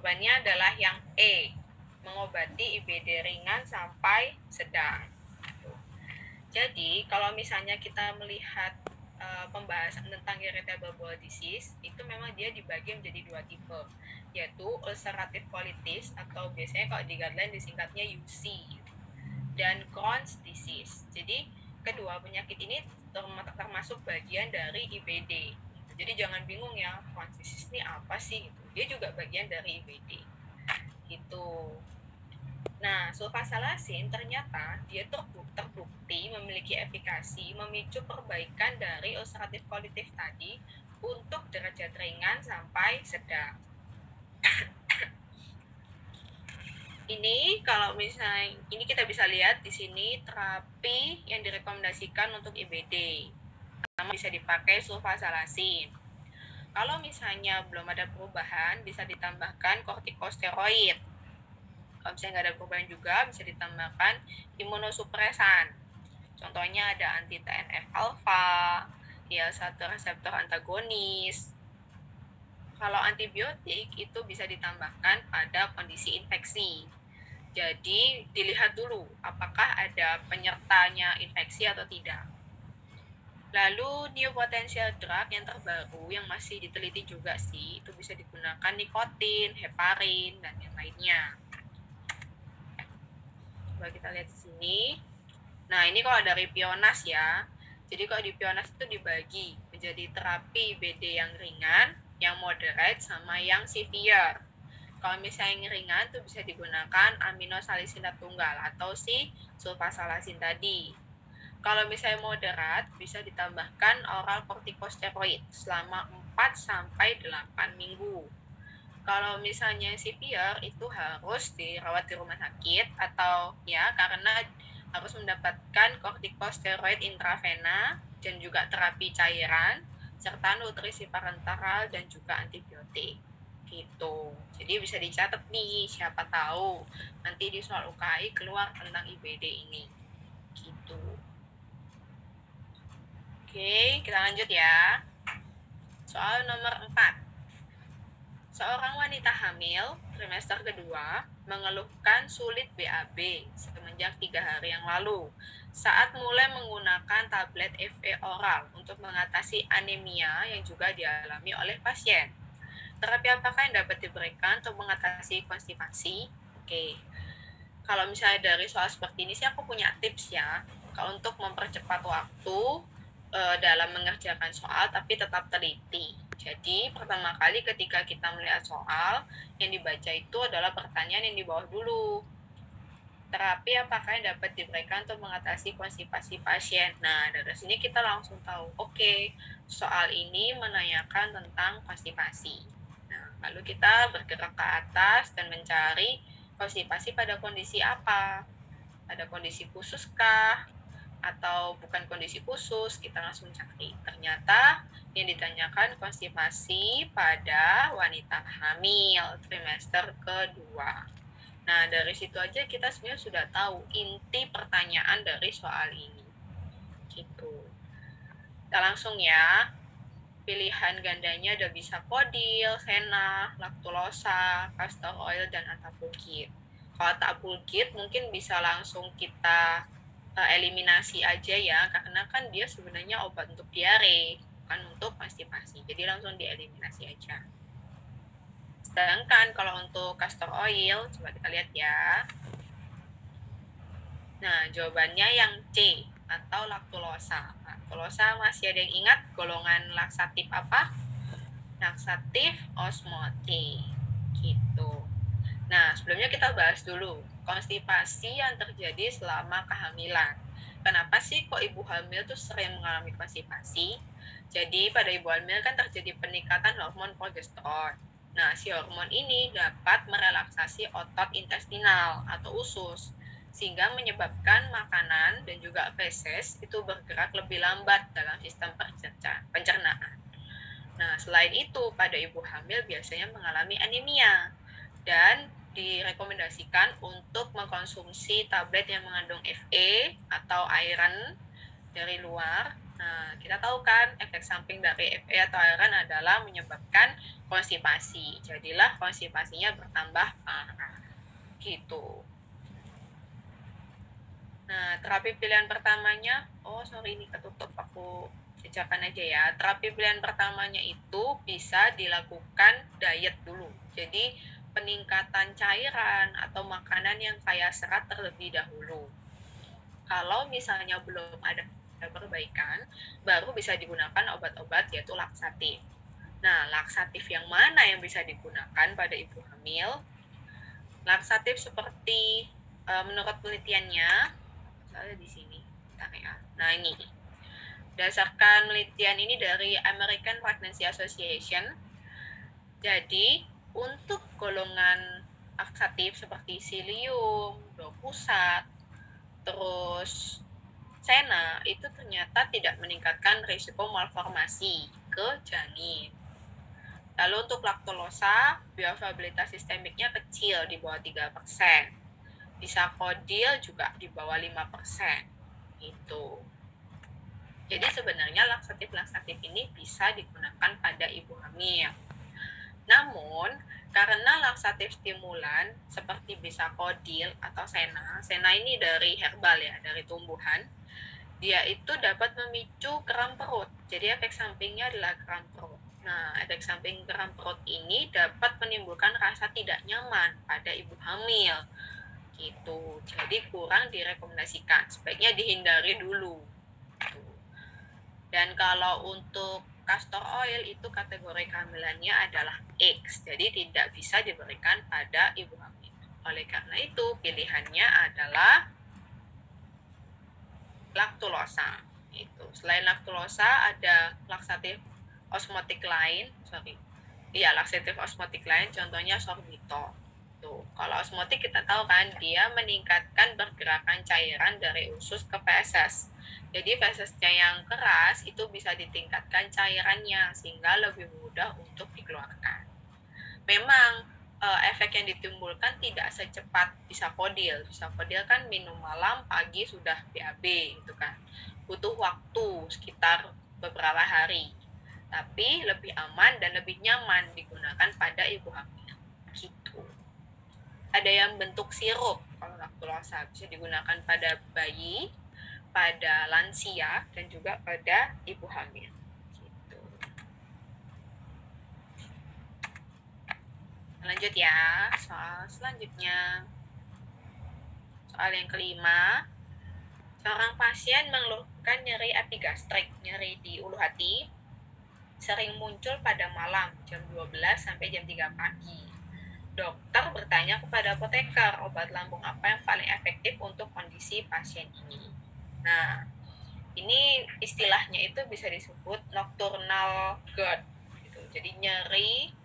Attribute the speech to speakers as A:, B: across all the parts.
A: jawabannya adalah yang E, mengobati IBD ringan sampai sedang. Jadi kalau misalnya kita melihat pembahasan tentang irritable bowel disease, itu memang dia dibagi menjadi dua tipe, yaitu ulcerative colitis atau biasanya kalau di guideline disingkatnya UC, dan Crohn's disease. Jadi kedua penyakit ini termasuk bagian dari IBD. Jadi jangan bingung ya, Crohn's disease ini apa sih? Dia juga bagian dari IBD. Gitu. Nah, sulfasalasin ternyata dia terbukti memiliki efikasi memicu perbaikan dari ulcerative colitis tadi untuk derajat ringan sampai sedang. Ini kalau misalnya ini kita bisa lihat di sini terapi yang direkomendasikan untuk IBD. Pertama bisa dipakai sulfasalasin. Kalau misalnya belum ada perubahan, bisa ditambahkan kortikosteroid. Kalau misalnya nggak ada perubahan juga, bisa ditambahkan imunosupresan. Contohnya ada anti-TNF-alpha, IL-1 reseptor antagonis. Kalau antibiotik itu bisa ditambahkan pada kondisi infeksi. Jadi dilihat dulu apakah ada penyertanya infeksi atau tidak. Lalu new potential drug yang terbaru yang masih diteliti juga sih, itu bisa digunakan nikotin, heparin, dan yang lainnya. Coba kita lihat di sini. Nah, ini kalau dari Pionas ya. Jadi kalau di Pionas itu dibagi menjadi terapi IBD yang ringan, yang moderate, sama yang severe. Kalau misalnya yang ringan itu bisa digunakan aminosalisinat tunggal atau si sulfasalasin tadi. Kalau misalnya moderat, bisa ditambahkan oral kortikosteroid selama 4 sampai 8 minggu. Kalau misalnya severe itu harus dirawat di rumah sakit atau ya karena harus mendapatkan kortikosteroid intravena dan juga terapi cairan serta nutrisi parenteral dan juga antibiotik gitu. Jadi bisa dicatat nih, siapa tahu nanti di soal UKI keluar tentang IBD ini gitu. Oke, kita lanjut ya. Soal nomor 4. Seorang wanita hamil trimester kedua mengeluhkan sulit BAB semenjak 3 hari yang lalu saat mulai menggunakan tablet FE oral untuk mengatasi anemia yang juga dialami oleh pasien. Terapi apakah yang dapat diberikan untuk mengatasi konstipasi? Oke, kalau misalnya dari soal seperti ini sih aku punya tips ya, kalau untuk mempercepat waktu dalam mengerjakan soal tapi tetap teliti. Jadi pertama kali ketika kita melihat soal, yang dibaca itu adalah pertanyaan yang di bawah dulu. Terapi apakah yang dapat diberikan untuk mengatasi konstipasi pasien? Nah, dari sini kita langsung tahu, oke, soal ini menanyakan tentang konstipasi. Nah, lalu kita bergerak ke atas dan mencari konstipasi pada kondisi apa? Ada kondisi khusus kah? Atau bukan kondisi khusus, kita langsung cari. Ternyata yang ditanyakan konstipasi pada wanita hamil trimester kedua. Nah, dari situ aja kita sebenarnya sudah tahu inti pertanyaan dari soal ini. Gitu. Kita langsung ya. Pilihan gandanya ada bisa kodil, henna, lactulosa, castor oil, dan atapulgit. Kalau atapulgit mungkin bisa langsung kita eliminasi aja ya, karena kan dia sebenarnya obat untuk diare, bukan untuk konstipasi. Jadi langsung dieliminasi aja. Sedangkan kalau untuk castor oil, coba kita lihat ya. Nah, jawabannya yang C atau lactulosa. Lactulosa masih ada yang ingat golongan laksatif apa? Laksatif osmotik. Gitu. Nah, sebelumnya kita bahas dulu konstipasi yang terjadi selama kehamilan. Kenapa sih kok ibu hamil tuh sering mengalami konstipasi? Jadi pada ibu hamil kan terjadi peningkatan hormon progesteron. Nah, si hormon ini dapat merelaksasi otot intestinal atau usus, sehingga menyebabkan makanan dan juga feses itu bergerak lebih lambat dalam sistem pencernaan. Nah, selain itu, pada ibu hamil biasanya mengalami anemia dan direkomendasikan untuk mengkonsumsi tablet yang mengandung Fe atau iron dari luar. Nah, kita tahu kan efek samping dari FE atau airan adalah menyebabkan konstipasi. Jadilah konstipasinya bertambah parah. Gitu. Nah, terapi pilihan pertamanya, sorry ini ketutup, aku ucapkan aja ya. Terapi pilihan pertamanya itu bisa dilakukan diet dulu. Jadi, peningkatan cairan atau makanan yang kaya serat terlebih dahulu. Kalau misalnya belum ada perbaikan, baru bisa digunakan obat-obat yaitu laksatif. Nah, laksatif yang mana yang bisa digunakan pada ibu hamil? Laksatif seperti menurut penelitiannya, saya di sini, ya. Nah ini, berdasarkan penelitian ini dari American Pregnancy Association, jadi untuk golongan laksatif seperti psyllium, dopusat, terus Sena itu ternyata tidak meningkatkan risiko malformasi ke janin. Lalu untuk laktulosa, bioavailabilitas sistemiknya kecil di bawah 3%. Bisakodil juga di bawah 5%. Itu. Jadi sebenarnya laksatif-laksatif ini bisa digunakan pada ibu hamil. Namun, karena laksatif stimulan seperti bisakodil atau Sena ini dari herbal ya, dari tumbuhan, dia itu dapat memicu kram perut. Jadi efek sampingnya adalah kram perut. Nah, efek samping kram perut ini dapat menimbulkan rasa tidak nyaman pada ibu hamil. Gitu. Jadi kurang direkomendasikan. Sebaiknya dihindari dulu. Dan kalau untuk castor oil itu kategori kehamilannya adalah X. Jadi tidak bisa diberikan pada ibu hamil. Oleh karena itu, pilihannya adalah laktulosa. Itu. Selain laktulosa ada laksatif osmotik lain, laksatif osmotik lain contohnya sorbitol. Tuh, kalau osmotik kita tahu kan dia meningkatkan pergerakan cairan dari usus ke feses. Jadi fesesnya yang keras itu bisa ditingkatkan cairannya sehingga lebih mudah untuk dikeluarkan. Memang efek yang ditimbulkan tidak secepat bisakodil. Bisakodil kan minum malam, pagi sudah BAB gitu kan. Butuh waktu sekitar beberapa hari. Tapi lebih aman dan lebih nyaman digunakan pada ibu hamil. Gitu. Ada yang bentuk sirup kalau laktulosa, bisa digunakan pada bayi, pada lansia, dan juga pada ibu hamil. Lanjut ya, soal selanjutnya. Soal yang kelima, seorang pasien mengeluhkan nyeri epigastrik, nyeri di ulu hati, sering muncul pada malam jam 12 sampai jam 3 pagi. Dokter bertanya kepada apoteker, obat lambung apa yang paling efektif untuk kondisi pasien ini. Nah, ini istilahnya itu bisa disebut nocturnal GERD. Gitu. Jadi nyeri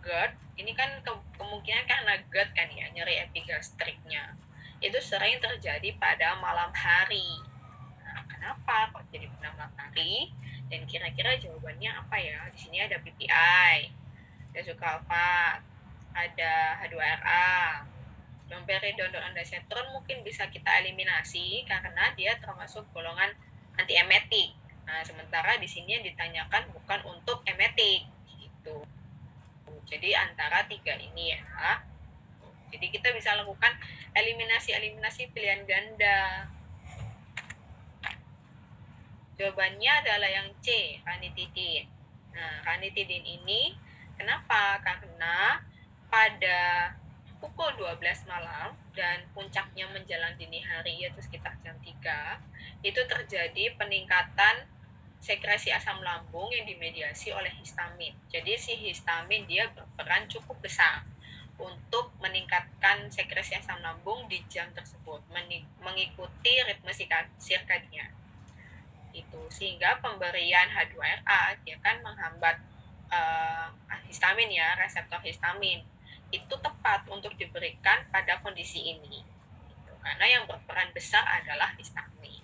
A: GERD, ini kan kemungkinan karena GERD kan ya, nyeri epigastriknya. Itu sering terjadi pada malam hari. Nah, kenapa kok jadi pada malam hari? Dan kira-kira jawabannya apa ya? Di sini ada PPI, ada sukalfat, ada H2RA, domperidon dan ondansetron mungkin bisa kita eliminasi karena dia termasuk golongan antiemetik. Nah, sementara di sini yang ditanyakan bukan untuk emetik gitu. Jadi antara tiga ini ya. Jadi kita bisa lakukan eliminasi pilihan ganda. Jawabannya adalah yang C, ranitidin. Nah, ranitidin ini kenapa? Karena pada pukul 12 malam dan puncaknya menjelang dini hari yaitu sekitar jam 3, itu terjadi peningkatan sekresi asam lambung yang dimediasi oleh histamin. Jadi si histamin dia berperan cukup besar untuk meningkatkan sekresi asam lambung di jam tersebut, mengikuti ritme sirkadian. Itu sehingga pemberian H2RA dia kan menghambat histamin ya, reseptor histamin. Itu tepat untuk diberikan pada kondisi ini. Gitu. Karena yang berperan besar adalah histamin.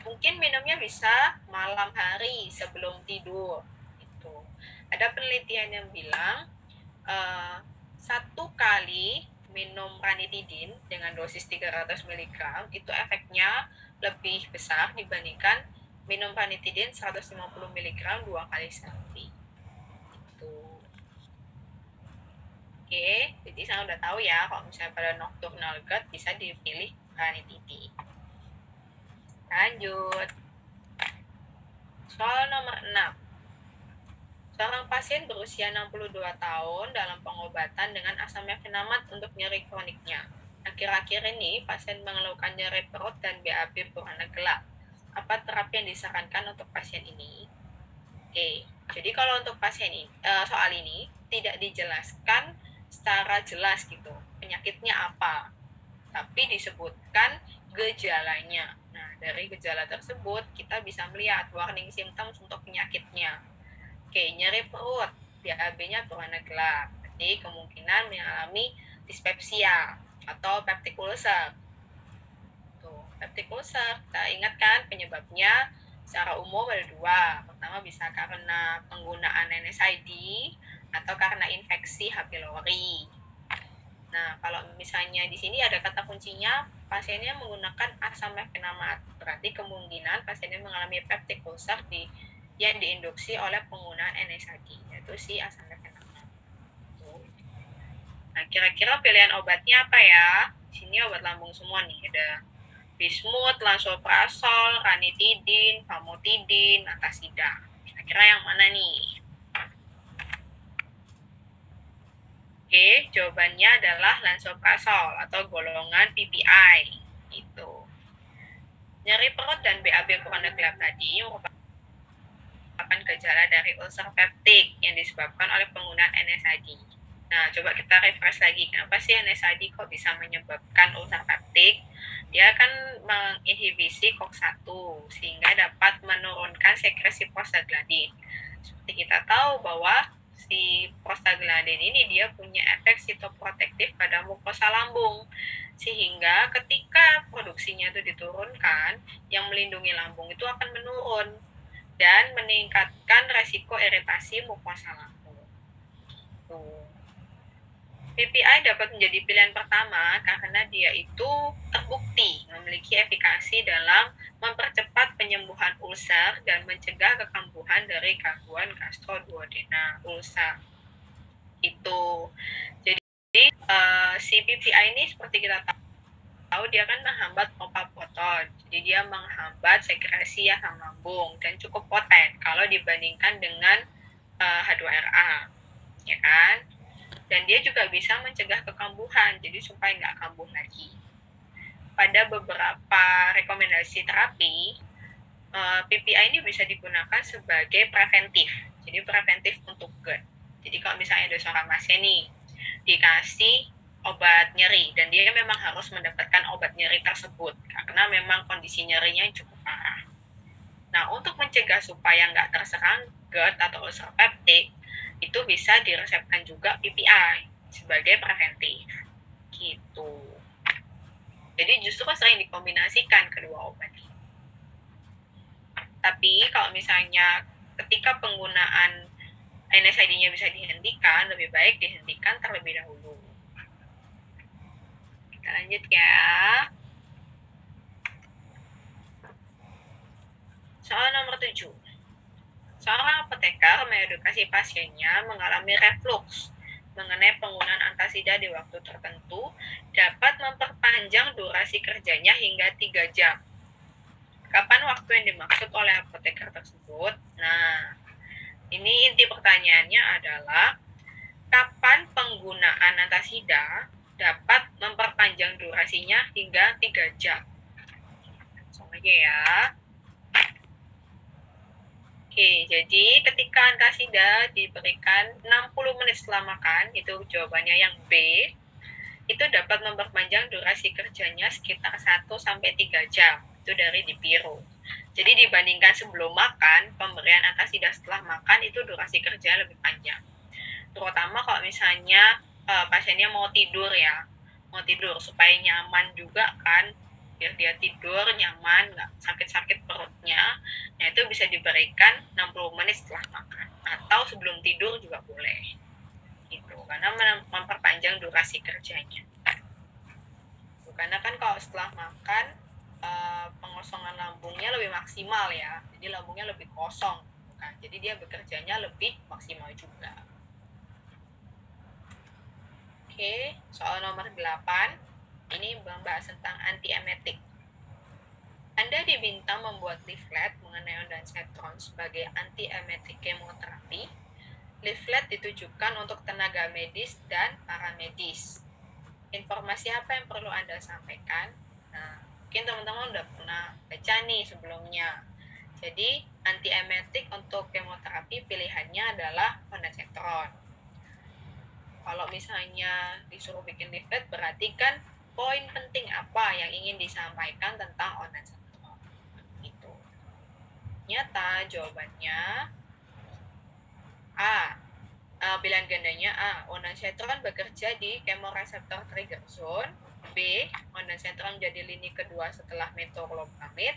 A: Mungkin minumnya bisa malam hari sebelum tidur. Itu. Ada penelitian yang bilang 1 kali minum ranitidin dengan dosis 300 mg itu efeknya lebih besar dibandingkan minum ranitidin 150 mg 2 kali sehari. Gitu. Oke, jadi saya udah tahu ya kalau misalnya pada nocturnal GERD bisa dipilih ranitidin. Lanjut. Soal nomor 6. Seorang pasien berusia 62 tahun dalam pengobatan dengan asam mefenamat untuk nyeri kroniknya. Akhir-akhir ini, pasien mengeluhkan nyeri perut dan BAB berwarna gelap. Apa terapi yang disarankan untuk pasien ini? Oke, jadi kalau untuk pasien ini, soal ini tidak dijelaskan secara jelas gitu, penyakitnya apa. Tapi disebutkan gejalanya. Nah, dari gejala tersebut kita bisa melihat warning symptoms untuk penyakitnya. Oke, nyeri perut, BAB-nya berwarna gelap. Jadi kemungkinan mengalami dispepsia atau peptic ulcer. Tuh, peptic ulcer, kita ingatkan penyebabnya secara umum ada dua. Pertama bisa karena penggunaan NSAID atau karena infeksi H. pylori. Nah, kalau misalnya di sini ada kata kuncinya, pasiennya menggunakan asam mefenamat. Berarti kemungkinan pasiennya mengalami peptic ulcer yang diinduksi oleh penggunaan NSAID, yaitu si asam mefenamat. Nah, kira-kira pilihan obatnya apa ya? Di sini obat lambung semua nih, ada bismut, lansoprazol, ranitidin, famotidin, antasida. Kira-kira yang mana nih? Oke, jawabannya adalah lansoprazol atau golongan PPI. Itu. Nyeri perut dan BAB berwarna gelap tadi merupakan gejala dari ulcer peptik yang disebabkan oleh penggunaan NSAID. Nah, coba kita refresh lagi. Kenapa sih NSAID kok bisa menyebabkan ulcer peptik? Dia akan menginhibisi COX-1 sehingga dapat menurunkan sekresi prostaglandin. Seperti kita tahu bahwa si prostaglandin ini dia punya efek sitoprotektif pada mukosa lambung. Sehingga ketika produksinya itu diturunkan, yang melindungi lambung itu akan menurun dan meningkatkan resiko iritasi mukosa lambung. PPI dapat menjadi pilihan pertama karena dia itu terbukti memiliki efikasi dalam mempercepat penyembuhan ulcer dan mencegah kekambuhan dari gangguan gastroduodenal ulcer. Itu. Jadi si PPI ini seperti kita tahu dia kan menghambat pompa proton. Jadi dia menghambat sekresi asam lambung dan cukup poten kalau dibandingkan dengan H2RA, ya kan? Dan dia juga bisa mencegah kekambuhan, jadi supaya nggak kambuh lagi. Pada beberapa rekomendasi terapi, PPI ini bisa digunakan sebagai preventif. Jadi preventif untuk GERD. Jadi kalau misalnya ada seorang pasien nih, dikasih obat nyeri, dan dia memang harus mendapatkan obat nyeri tersebut, karena memang kondisi nyerinya cukup parah. Nah, untuk mencegah supaya nggak terserang GERD atau ulcer peptik, itu bisa diresepkan juga PPI sebagai preventif. Gitu. Jadi justru sering dikombinasikan kedua obat ini. Tapi kalau misalnya ketika penggunaan NSAID-nya bisa dihentikan, lebih baik dihentikan terlebih dahulu. Kita lanjut ya. Soal nomor 7. Seorang apoteker mengedukasi pasiennya mengalami reflux mengenai penggunaan antasida di waktu tertentu dapat memperpanjang durasi kerjanya hingga 3 jam. Kapan waktu yang dimaksud oleh apoteker tersebut? Nah, ini inti pertanyaannya adalah kapan penggunaan antasida dapat memperpanjang durasinya hingga 3 jam. Langsung aja ya. Oke, jadi ketika antasida diberikan 60 menit setelah makan, itu jawabannya yang B, itu dapat memperpanjang durasi kerjanya sekitar 1-3 jam. Itu dari Dipiro. Jadi dibandingkan sebelum makan, pemberian antasida setelah makan itu durasi kerja lebih panjang. Terutama kalau misalnya pasiennya mau tidur ya, mau tidur supaya nyaman juga kan, biar dia tidur nyaman, nggak sakit-sakit perutnya. Nah, itu bisa diberikan 60 menit setelah makan atau sebelum tidur juga boleh. Gitu, karena memperpanjang durasi kerjanya. Karena kan kalau setelah makan pengosongan lambungnya lebih maksimal ya. Jadi lambungnya lebih kosong, kan? Jadi dia bekerjanya lebih maksimal juga. Oke, soal nomor 8. Ini membahas tentang antiemetik. Anda diminta membuat leaflet mengenai ondansetron sebagai antiemetik kemoterapi. Leaflet ditujukan untuk tenaga medis dan paramedis. Informasi apa yang perlu Anda sampaikan? Nah, mungkin teman-teman udah pernah baca nih sebelumnya. Jadi, antiemetik untuk kemoterapi pilihannya adalah ondansetron. Kalau misalnya disuruh bikin leaflet, berarti kan poin penting apa yang ingin disampaikan tentang ondansetron. Itu. Nyata jawabannya A. Pilihan gandanya A. Ondansetron bekerja di kemoreseptor trigger zone. B. Ondansetron menjadi lini kedua setelah metoclopramid.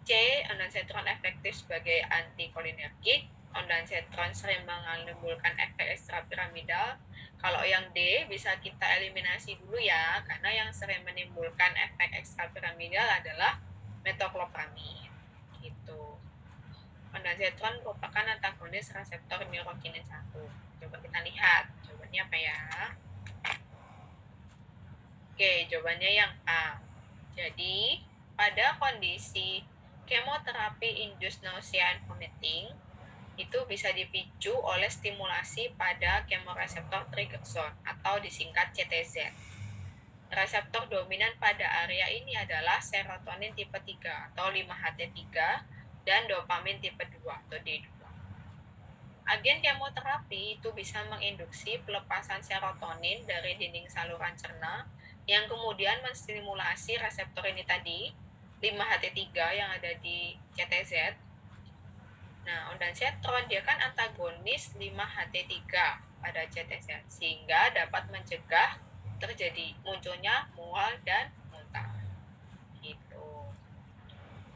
A: C. Ondansetron efektif sebagai antikolinergik. Ondansetron sering menimbulkan efek ekstrapiramidal. Kalau yang D bisa kita eliminasi dulu ya, karena yang sering menimbulkan efek ekstrapiramidal adalah metoclopramid. Gitu. Ondansetron merupakan antagonis reseptor neurokinin 1. Coba kita lihat jawabannya apa ya. Oke, jawabannya yang A. Jadi, pada kondisi kemoterapi induced nausea and vomiting, itu bisa dipicu oleh stimulasi pada kemoreseptor trigger zone atau disingkat CTZ. Reseptor dominan pada area ini adalah serotonin tipe 3 atau 5-HT3 dan dopamin tipe 2 atau D2. Agen kemoterapi itu bisa menginduksi pelepasan serotonin dari dinding saluran cerna yang kemudian menstimulasi reseptor ini tadi, 5-HT3 yang ada di CTZ. Nah, ondansetron dia kan antagonis 5-HT3 pada CTZ sehingga dapat mencegah terjadi munculnya mual dan muntah. Gitu.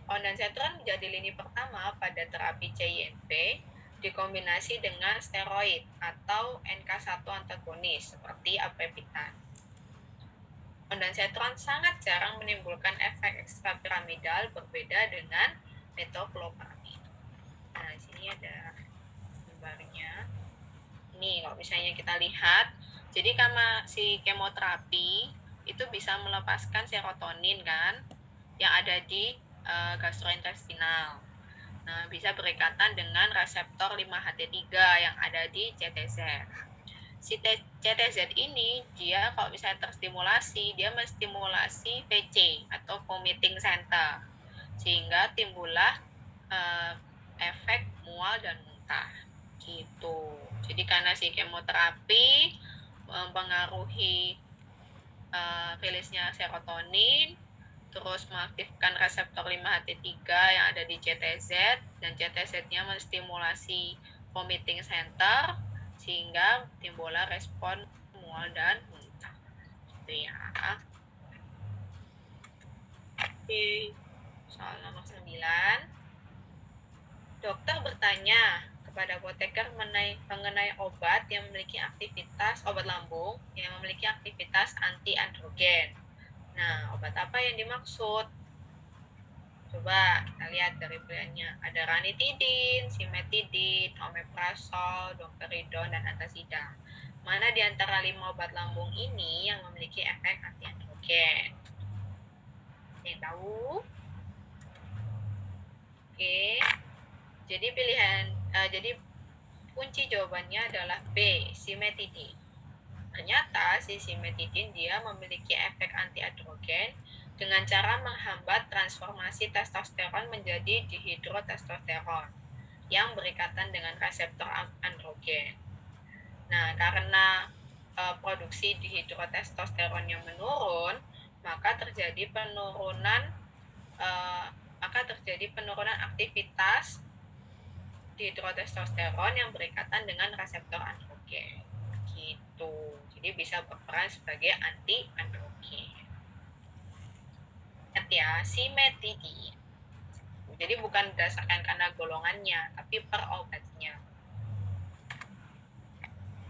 A: Ondansetron menjadi lini pertama pada terapi CINV dikombinasi dengan steroid atau NK1 antagonis seperti aprepitan. Ondansetron sangat jarang menimbulkan efek ekstrapiramidal berbeda dengan metoclopramid. Nah, di sini ada gambarnya. Ini kalau misalnya kita lihat, jadi karena si kemoterapi itu bisa melepaskan serotonin kan yang ada di gastrointestinal. Nah, bisa berikatan dengan reseptor 5-HT3 yang ada di CTZ. Si CTZ ini, dia kalau misalnya terstimulasi, dia menstimulasi VC atau vomiting center. Sehingga timbullah efek mual dan muntah. Gitu. Jadi karena si kemoterapi mempengaruhi rilisnya serotonin, terus mengaktifkan reseptor 5-HT3 yang ada di CTZ, dan CTZ-nya menstimulasi vomiting center sehingga timbullah respon mual dan muntah. Gitu ya. Oke. Soal nomor 9. Dokter bertanya kepada apoteker mengenai obat yang memiliki aktivitas, obat lambung yang memiliki aktivitas anti-androgen. Nah, obat apa yang dimaksud? Coba kita lihat dari pilihannya. Ada ranitidin, simetidin, omeprazol, domperidon, dan antasida. Mana di antara 5 obat lambung ini yang memiliki efek anti-androgen? Yang tahu? Oke. Jadi kunci jawabannya adalah B, simetidin. Ternyata si simetidin dia memiliki efek anti-androgen dengan cara menghambat transformasi testosteron menjadi dihidrotestosteron yang berikatan dengan reseptor androgen. Nah, karena produksi dihidrotestosteron yang menurun, maka terjadi penurunan aktivitas dihidrotestosteron yang berikatan dengan reseptor androgen. Gitu. Jadi bisa berperan sebagai anti-androgen. Ingat ya, simetidin. Jadi bukan berdasarkan karena golongannya, tapi per obatnya.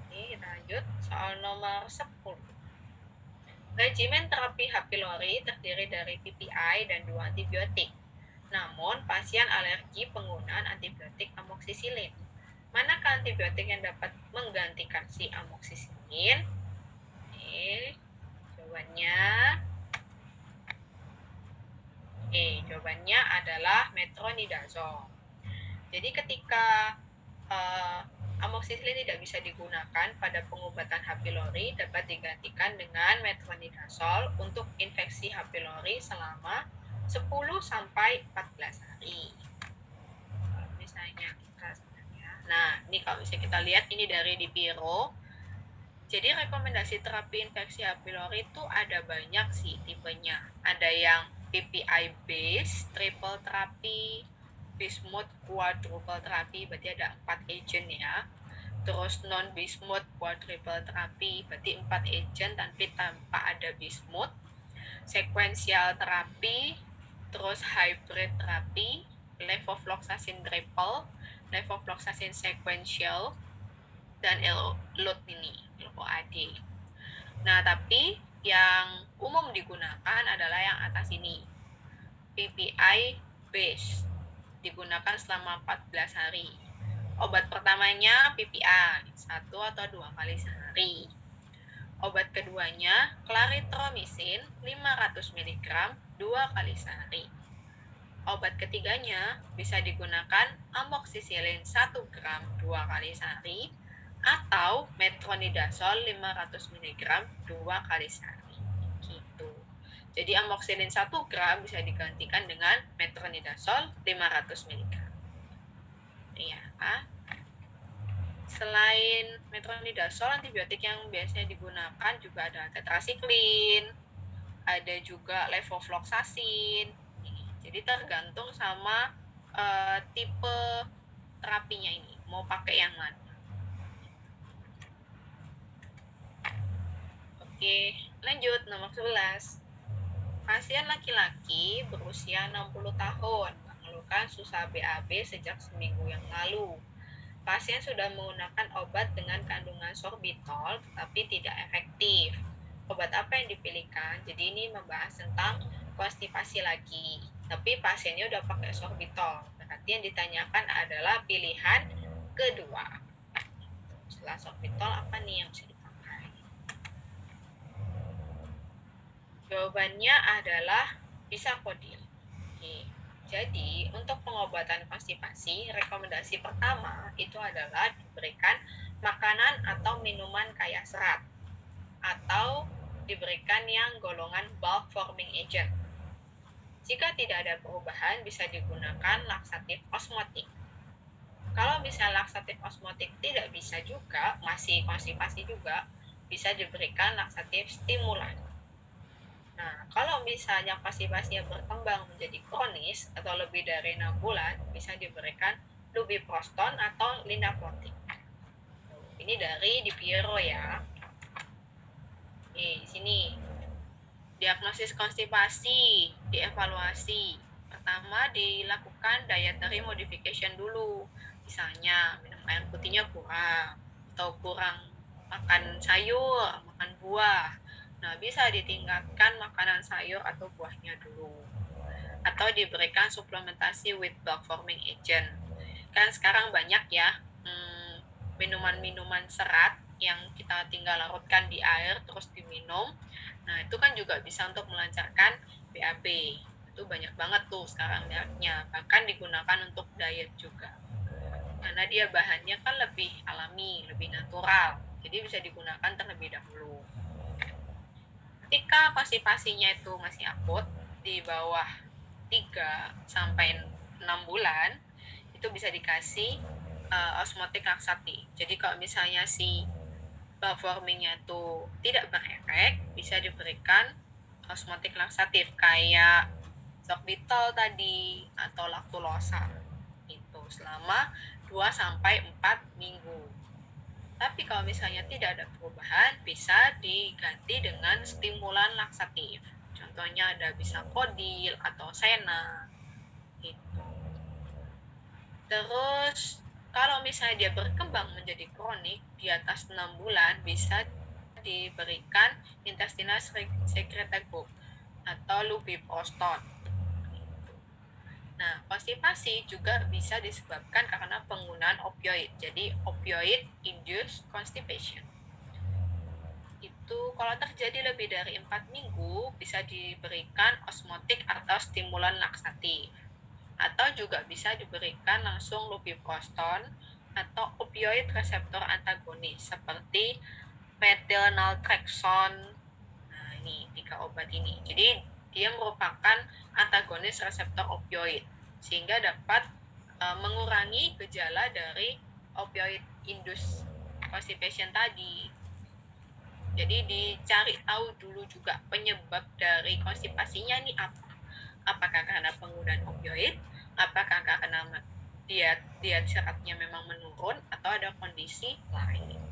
A: Oke, kita lanjut. Soal nomor 10. Regimen terapi H. pylori terdiri dari PPI dan 2 antibiotik. Namun, pasien alergi penggunaan antibiotik amoksisilin. Manakah antibiotik yang dapat menggantikan si amoksisilin? Jawabannya adalah metronidazole. Jadi ketika amoksisilin tidak bisa digunakan pada pengobatan H. pylori, dapat digantikan dengan metronidazole untuk infeksi H. pylori selama 10 sampai 14 hari. Misalnya nah, ini kalau misalnya kita lihat ini dari Dipiro. Jadi rekomendasi terapi infeksi H. pylori itu ada banyak sih tipenya. Ada yang PPI base, triple terapi, bismuth quadruple terapi, berarti ada 4 agent ya. Terus non bismuth quadruple terapi, berarti 4 agent tapi tanpa ada bismuth. Sequential terapi, terus hybrid terapi, levofloxacin triple, levofloxacin sequential, dan LOAD. Nah, tapi yang umum digunakan adalah yang atas ini, PPI base, digunakan selama 14 hari. Obat pertamanya PPI, 1 atau 2 kali sehari. Obat keduanya clarithromycin 500 mg 2 kali sehari. Obat ketiganya bisa digunakan amoksisilin 1 gram 2 kali sehari atau metronidazole 500 mg 2 kali sehari. Gitu. Jadi amoksisilin 1 gram bisa digantikan dengan metronidazole 500 mg. Ya. Selain metronidazole, antibiotik yang biasanya digunakan juga ada tetrasiklin, ada juga levofloxacin. Jadi tergantung sama tipe terapinya ini, mau pakai yang mana. Oke, lanjut nomor 11. Pasien laki-laki berusia 60 tahun mengeluhkan susah BAB sejak seminggu yang lalu. Pasien sudah menggunakan obat dengan kandungan sorbitol tetapi tidak efektif. Obat apa yang dipilihkan? Jadi ini membahas tentang konstipasi lagi. Tapi pasiennya udah pakai sorbitol. Berarti yang ditanyakan adalah pilihan kedua. Setelah sorbitol apa nih yang bisa dipakai? Jawabannya adalah bisakodil. Oke. Jadi, untuk pengobatan konstipasi, rekomendasi pertama itu adalah diberikan makanan atau minuman kaya serat atau diberikan yang golongan bulk forming agent. Jika tidak ada perubahan, bisa digunakan laksatif osmotik. Kalau misalnya laksatif osmotik tidak bisa juga, masih konstipasi juga, bisa diberikan laksatif stimulan. Nah, kalau misalnya konstipasinya berkembang menjadi kronis atau lebih dari 6 bulan, bisa diberikan lubiproston atau linaplotin. Ini dari Dipiro ya. Di sini diagnosis konstipasi, dievaluasi. Pertama dilakukan dietary modification dulu. Misalnya minum air putihnya kurang atau kurang makan sayur, makan buah. Nah, bisa ditingkatkan makanan sayur atau buahnya dulu. Atau diberikan suplementasi with bulk forming agent. Kan sekarang banyak ya minuman-minuman serat yang kita tinggal larutkan di air terus diminum. Nah, itu kan juga bisa untuk melancarkan BAB. Itu banyak banget tuh sekarang mereknya. Bahkan digunakan untuk diet juga. Karena dia bahannya kan lebih alami, lebih natural. Jadi bisa digunakan terlebih dahulu. Ketika konstipasinya itu masih akut, di bawah 3 sampai 6 bulan, itu bisa dikasih osmotik laksatif. Jadi kalau misalnya si bulk formingnya itu tidak berefek, bisa diberikan osmotik laksatif kayak sorbitol tadi atau laktulosa. Itu selama 2 sampai 4 minggu. Tapi kalau misalnya tidak ada perubahan, bisa diganti dengan stimulan laksatif. Contohnya ada bisa kodil atau sena. Gitu. Terus kalau misalnya dia berkembang menjadi kronik di atas 6 bulan, bisa diberikan intestinal secretagogue atau lubiprostol. Nah, konstipasi juga bisa disebabkan karena penggunaan opioid. Jadi, opioid induced constipation. Itu kalau terjadi lebih dari 4 minggu, bisa diberikan osmotik atau stimulan laksatif. Atau juga bisa diberikan langsung lubiprostol atau opioid reseptor antagonis seperti methylnaltrexone. Nah, ini 3 obat ini. Jadi, dia merupakan antagonis reseptor opioid sehingga dapat mengurangi gejala dari opioid induced constipation tadi. Jadi dicari tahu dulu juga penyebab dari konstipasinya ini apa. Apakah karena penggunaan opioid, apakah karena diet seratnya memang menurun atau ada kondisi lain.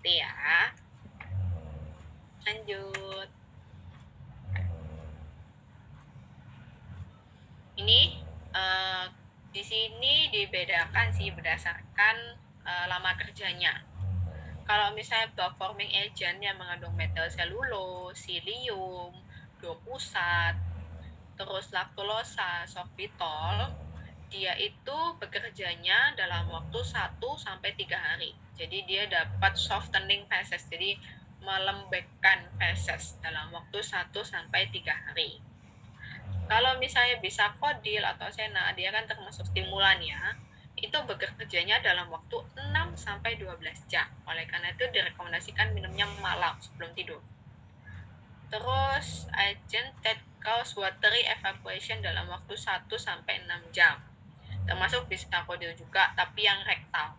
A: Itu ya. Lanjut. Ini di sini dibedakan sih berdasarkan lama kerjanya. Kalau misalnya blood forming agent yang mengandung metil selulose, psyllium, docusat, terus laktulosa, sorbitol, dia itu bekerjanya dalam waktu 1-3 hari. Jadi dia dapat softening feces, jadi melembekkan feces dalam waktu 1-3 hari. Kalau misalnya bisa kodil atau sena, dia kan termasuk stimulan ya. Itu bekerjanya dalam waktu 6-12 jam. Oleh karena itu direkomendasikan minumnya malam sebelum tidur. Terus agent that cause watery evacuation dalam waktu 1-6 jam. Termasuk bisa kodil juga, tapi yang rektal.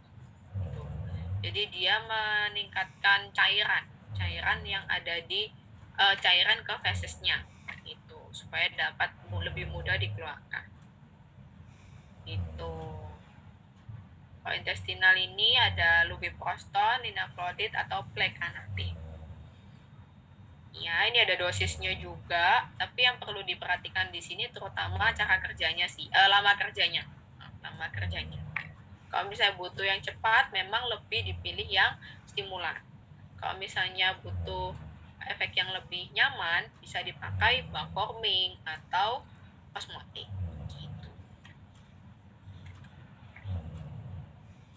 A: Jadi dia meningkatkan cairan yang ada di cairan ke fesesnya itu supaya dapat lebih mudah dikeluarkan. Itu. Kalau intestinal ini ada lubiprostol, linaclotide atau plecanatide. Ya, ini ada dosisnya juga, tapi yang perlu diperhatikan di sini terutama cara kerjanya sih, lama kerjanya. Kalau misalnya butuh yang cepat, memang lebih dipilih yang stimulan. Kalau misalnya butuh efek yang lebih nyaman, bisa dipakai Bancorming atau osmotik. Gitu.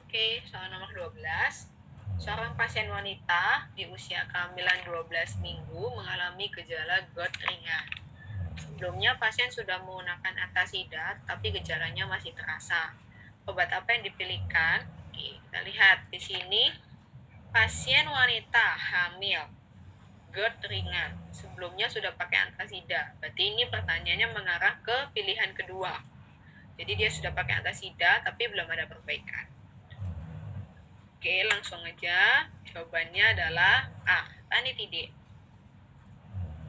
A: Oke, soal nomor 12. Seorang pasien wanita di usia kehamilan 12 minggu mengalami gejala GERD ringan. Sebelumnya pasien sudah menggunakan antasida, tapi gejalanya masih terasa. Obat apa yang dipilihkan? Oke, kita lihat di sini pasien wanita hamil GERD ringan. Sebelumnya sudah pakai antasida. Berarti ini pertanyaannya mengarah ke pilihan kedua. Jadi dia sudah pakai antasida, tapi belum ada perbaikan. Oke, langsung aja. Jawabannya adalah A, ranitidine.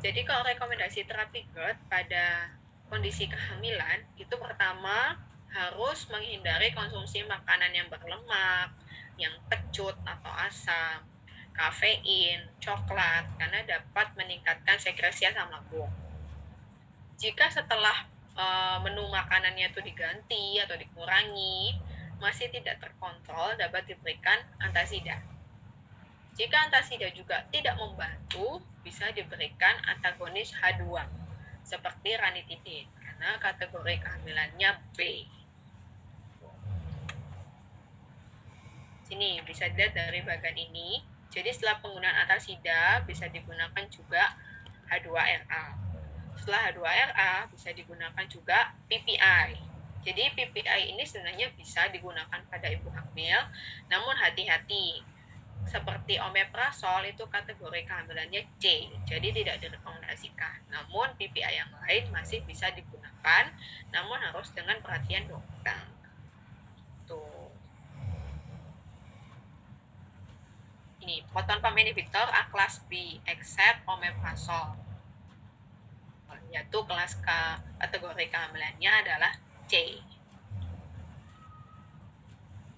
A: Jadi kalau rekomendasi terapi GERD pada kondisi kehamilan, itu pertama harus menghindari konsumsi makanan yang berlemak, yang kecut atau asam, kafein, coklat, karena dapat meningkatkan sekresi asam lambung. Jika setelah menu makanannya itu diganti atau dikurangi, masih tidak terkontrol, dapat diberikan antasida. Jika antasida juga tidak membantu, bisa diberikan antagonis H2 seperti ranitidine karena kategori kehamilannya B. Sini bisa dilihat dari bagian ini. Jadi setelah penggunaan antasida bisa digunakan juga H2RA. Setelah H2RA bisa digunakan juga PPI. Jadi PPI ini sebenarnya bisa digunakan pada ibu hamil, namun hati-hati. Seperti omeprazol itu kategori kehamilannya C, jadi tidak direkomendasikan. Namun PPI yang lain masih bisa digunakan, namun harus dengan perhatian dokter. Tuh. Ini proton pump inhibitor A kelas B except omeprazol. Yaitu kelas kategori kehamilannya adalah C.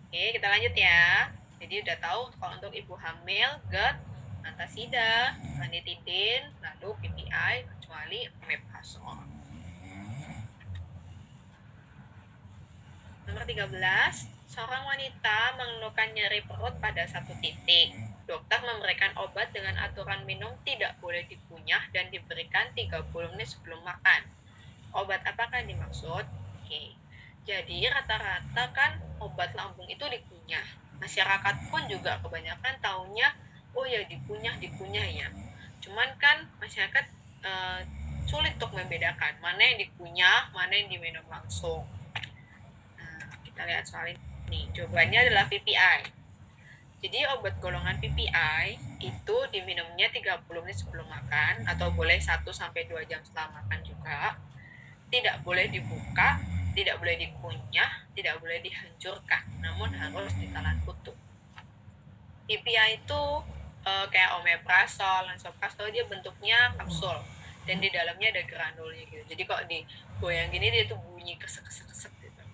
A: Oke, kita lanjut ya. Jadi udah tahu kalau untuk ibu hamil, GERD, antasida, ranitidine, lalu PPI kecuali omeprazol. Nomor 13, seorang wanita mengeluhkan nyeri perut pada satu titik. dokter memberikan obat dengan aturan minum tidak boleh dikunyah dan diberikan 30 menit sebelum makan. Obat apakah yang dimaksud? Oke. Jadi rata-rata kan obat lambung itu dikunyah. Masyarakat pun juga kebanyakan taunya, oh ya dikunyah ya. Cuman kan masyarakat sulit untuk membedakan mana yang dikunyah, mana yang diminum langsung. Nah, kita lihat soal ini. Jawabannya adalah PPI. Jadi obat golongan PPI itu diminumnya 30 menit sebelum makan atau boleh 1-2 jam setelah makan juga. Tidak boleh dibuka, tidak boleh dikunyah, tidak boleh dihancurkan, namun harus ditelan utuh. PPI itu kayak omeprazol, lansoprazol, dia bentuknya kapsul dan di dalamnya ada granulnya gitu. Jadi kalau digoyang gini dia tuh bunyi kesek-kesek gitu.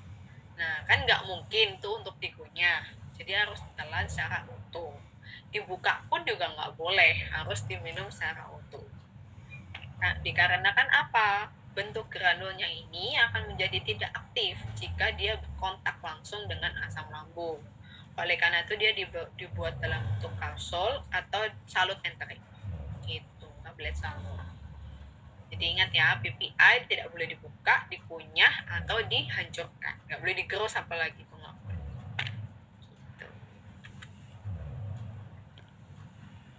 A: Nah kan nggak mungkin tuh untuk dikunyah, jadi harus ditelan secara utuh. Dibuka pun juga nggak boleh, harus diminum secara utuh. Nah, dikarenakan apa? Bentuk granulnya ini akan menjadi tidak aktif jika dia berkontak langsung dengan asam lambung. Oleh karena itu dia dibuat dalam bentuk kapsul atau salut enterik. Gitu, tablet salut. Jadi ingat ya, PPI tidak boleh dibuka, dikunyah, atau dihancurkan. Nggak boleh digerus apalagi itu nggak boleh. Gitu.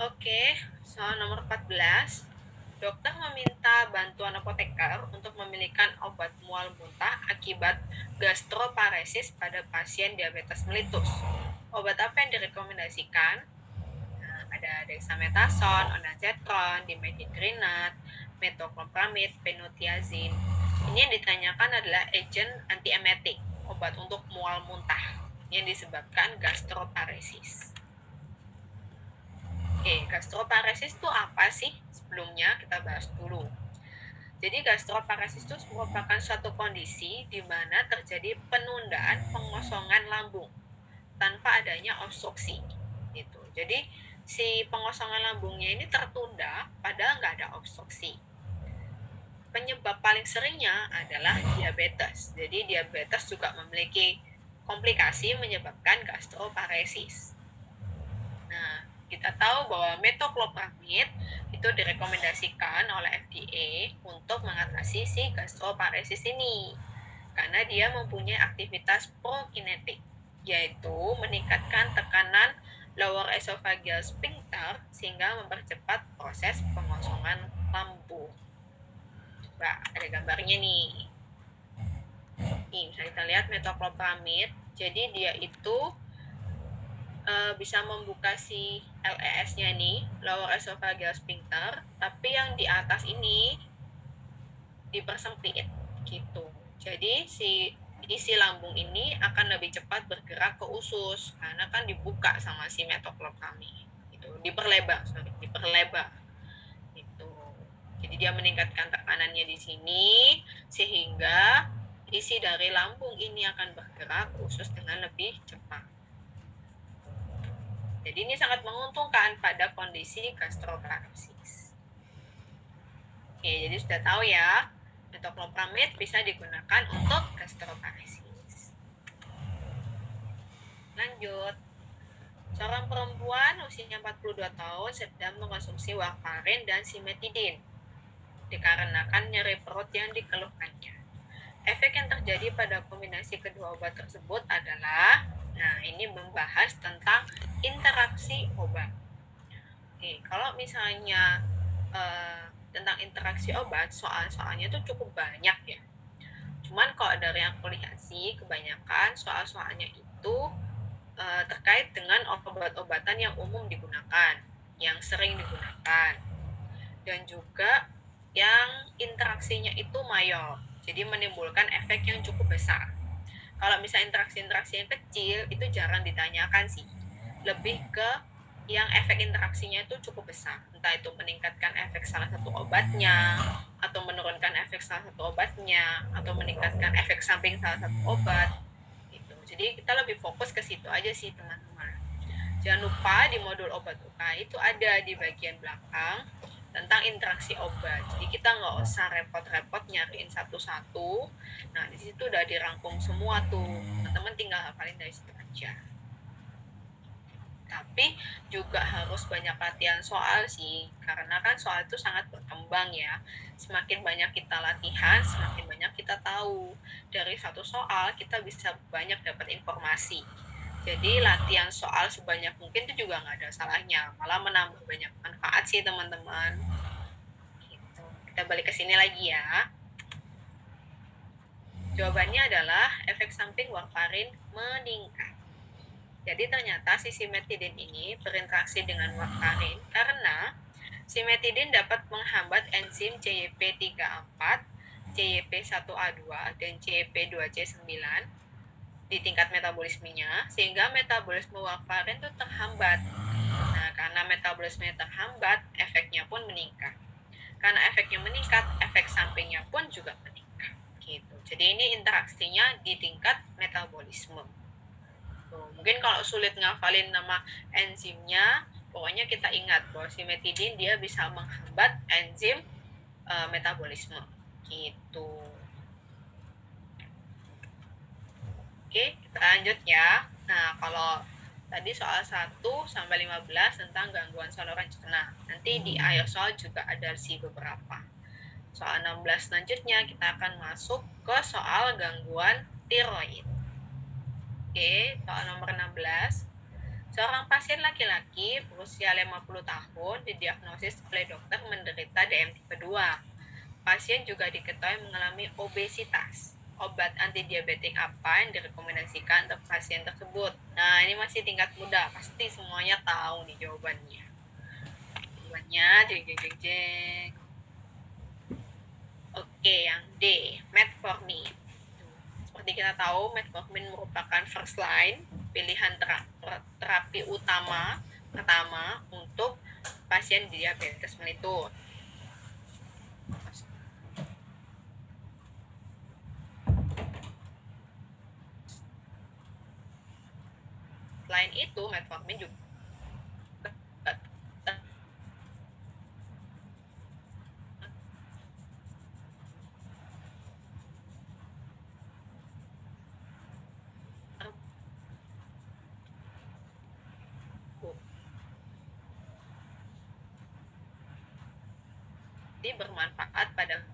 A: Oke, soal nomor 14. Dokter meminta bantuan apoteker untuk memilihkan obat mual muntah akibat gastroparesis pada pasien diabetes mellitus. Obat apa yang direkomendasikan? Nah, ada dexamethasone, ondansetron, dimethylgranate, metoclopramid, phenothiazine. Ini yang ditanyakan adalah agent antiemetik, obat untuk mual muntah yang disebabkan gastroparesis. Oke, gastroparesis itu apa sih? Sebelumnya kita bahas dulu. Jadi gastroparesis itu merupakan suatu kondisi di mana terjadi penundaan pengosongan lambung tanpa adanya obstruksi. Gitu. Jadi si pengosongan lambungnya ini tertunda padahal nggak ada obstruksi. Penyebab paling seringnya adalah diabetes. Jadi diabetes juga memiliki komplikasi menyebabkan gastroparesis. Nah, kita tahu bahwa metoclopramid itu direkomendasikan oleh FDA untuk mengatasi si gastroparesis ini karena dia mempunyai aktivitas prokinetik, yaitu meningkatkan tekanan lower esophageal sphincter sehingga mempercepat proses pengosongan lambung. Coba ada gambarnya nih. Nih, bisa kita lihat metoclopramid. Jadi dia itu bisa membuka si LES-nya nih, lower esophageal sphincter, tapi yang di atas ini dipersempit gitu. Jadi si isi lambung ini akan lebih cepat bergerak ke usus karena kan dibuka sama si metoclopramid gitu, diperlebar gitu. Jadi dia meningkatkan tekanannya di sini sehingga isi dari lambung ini akan bergerak ke usus dengan lebih cepat. Jadi ini sangat menguntungkan pada kondisi gastroparesis. Oke, jadi sudah tahu ya, metoclopramid bisa digunakan untuk gastroparesis. Lanjut. Seorang perempuan usianya 42 tahun sedang mengkonsumsi warfarin dan simetidin dikarenakan nyeri perut yang dikeluhkannya. Efek yang terjadi pada kombinasi kedua obat tersebut adalah, nah ini membahas tentang interaksi obat. Oke, kalau misalnya tentang interaksi obat, soal-soalnya itu cukup banyak ya. Cuman kalau dari yang aku lihat sih, kebanyakan soal-soalnya itu terkait dengan obat-obatan yang umum digunakan, yang sering digunakan, dan juga yang interaksinya itu mayor, jadi menimbulkan efek yang cukup besar. Kalau misalnya interaksi-interaksi yang kecil itu jarang ditanyakan sih, lebih ke yang efek interaksinya itu cukup besar, entah itu meningkatkan efek salah satu obatnya, atau menurunkan efek salah satu obatnya, atau meningkatkan efek samping salah satu obat gitu. Jadi kita lebih fokus ke situ aja sih teman-teman. Jangan lupa di modul obat UK itu ada di bagian belakang tentang interaksi obat. Jadi kita nggak usah repot-repot nyariin satu-satu. Nah, di situ udah dirangkum semua tuh. Teman-teman tinggal hafalin dari situ aja. Tapi juga harus banyak latihan soal sih, karena kan soal itu sangat berkembang ya. Semakin banyak kita latihan, semakin banyak kita tahu. Dari satu soal kita bisa banyak dapat informasi. Jadi latihan soal sebanyak mungkin itu juga nggak ada salahnya, malah menambah banyak manfaat sih teman-teman. Gitu. Kita balik ke sini lagi ya. Jawabannya adalah efek samping warfarin meningkat. Jadi ternyata si simetidin ini berinteraksi dengan warfarin karena simetidin dapat menghambat enzim CYP34, CYP1A2, dan CYP2C9 di tingkat metabolismenya, sehingga metabolisme warfarin itu terhambat. Nah, karena metabolismenya terhambat, efeknya pun meningkat. Karena efeknya meningkat, efek sampingnya pun juga meningkat. Gitu. Jadi ini interaksinya di tingkat metabolisme. Tuh, mungkin kalau sulit ngafalin nama enzimnya, pokoknya kita ingat bahwa simetidin dia bisa menghambat enzim metabolisme. Gitu. Oke, kita lanjut ya. Nah, kalau tadi soal 1 sampai 15 tentang gangguan saluran cerna. Nanti di akhir soal juga ada sih beberapa. Soal 16 selanjutnya kita akan masuk ke soal gangguan tiroid. Oke, soal nomor 16. Seorang pasien laki-laki berusia 50 tahun didiagnosis oleh dokter menderita DM tipe 2. Pasien juga diketahui mengalami obesitas. Obat antidiabetik apa yang direkomendasikan untuk pasien tersebut? Nah, ini masih tingkat muda, pasti semuanya tahu nih jawabannya. Jawabannya, jeng. Oke, yang D, metformin. Seperti kita tahu, metformin merupakan first line, pilihan terapi utama pertama untuk pasien diabetes mellitus. Selain itu, metformin juga bermanfaat pada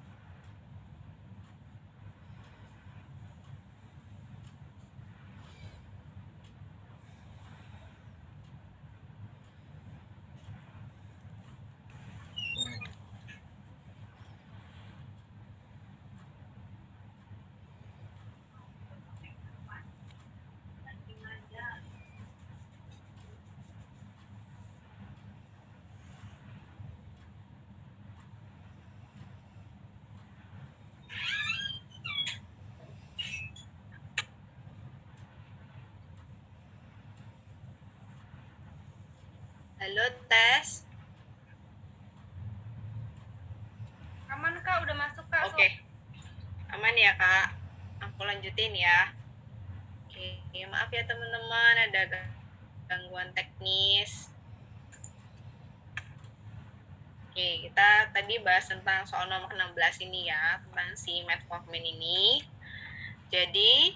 A: Halo, tes.
B: Aman Kak, udah masuk Kak.
A: Oke. Aman ya Kak. Aku lanjutin ya. Oke, maaf ya teman-teman ada gangguan teknis. Oke, kita tadi bahas tentang soal nomor 16 ini ya, tentang si metformin ini. Jadi,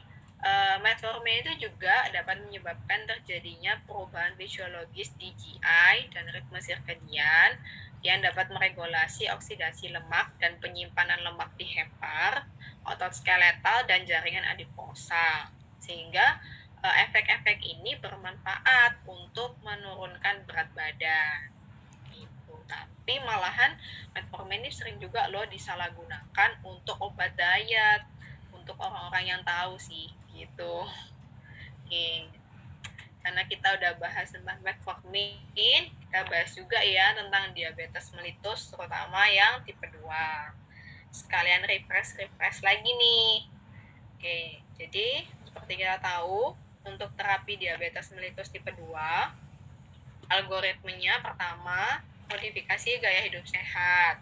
A: metformin itu juga dapat menyebabkan terjadinya perubahan fisiologis di GI dan ritme sirkadian yang dapat meregulasi oksidasi lemak dan penyimpanan lemak di hepar, otot skeletal, dan jaringan adiposa. Sehingga efek-efek ini bermanfaat untuk menurunkan berat badan. Gitu. Tapi malahan metformin ini sering juga loh disalahgunakan untuk obat diet, untuk orang-orang yang tahu sih gitu. Oke, karena kita udah bahas tentang metformin, kita bahas juga ya tentang diabetes mellitus, terutama yang tipe 2. Sekalian refresh lagi nih. Oke, jadi seperti kita tahu, untuk terapi diabetes mellitus tipe 2, algoritmenya pertama, modifikasi gaya hidup sehat.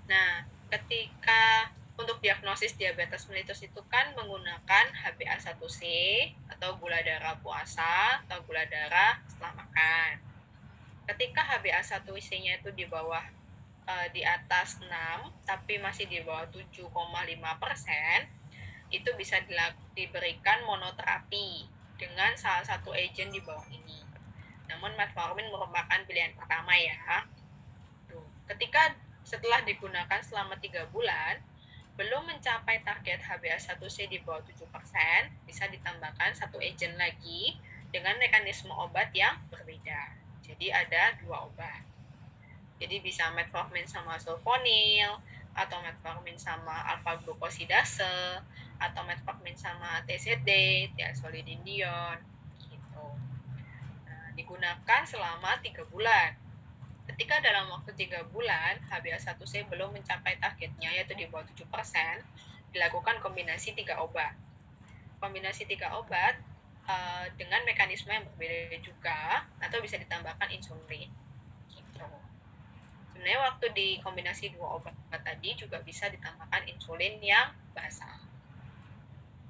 A: Nah, ketika untuk diagnosis diabetes mellitus itu kan menggunakan HbA1c atau gula darah puasa atau gula darah setelah makan. Ketika HbA1c-nya itu di bawah di atas 6 tapi masih di bawah 7,5%, itu bisa diberikan monoterapi dengan salah satu agent di bawah ini. Namun metformin merupakan pilihan pertama ya. Tuh. Ketika setelah digunakan selama 3 bulan, belum mencapai target HbA1c di bawah 7%, bisa ditambahkan satu agent lagi dengan mekanisme obat yang berbeda. Jadi ada 2 obat. Jadi bisa metformin sama sulfonil, atau metformin sama alfa glukosidase, atau metformin sama TZD, thiazolidinedion, gitu. Nah, digunakan selama 3 bulan. Ketika dalam waktu 3 bulan HbA1c belum mencapai targetnya yaitu di bawah 7%, dilakukan kombinasi 3 obat. Kombinasi 3 obat dengan mekanisme yang berbeda juga, atau bisa ditambahkan insulin. Gitu. Sebenarnya waktu di kombinasi 2 obat tadi juga bisa ditambahkan insulin yang basal.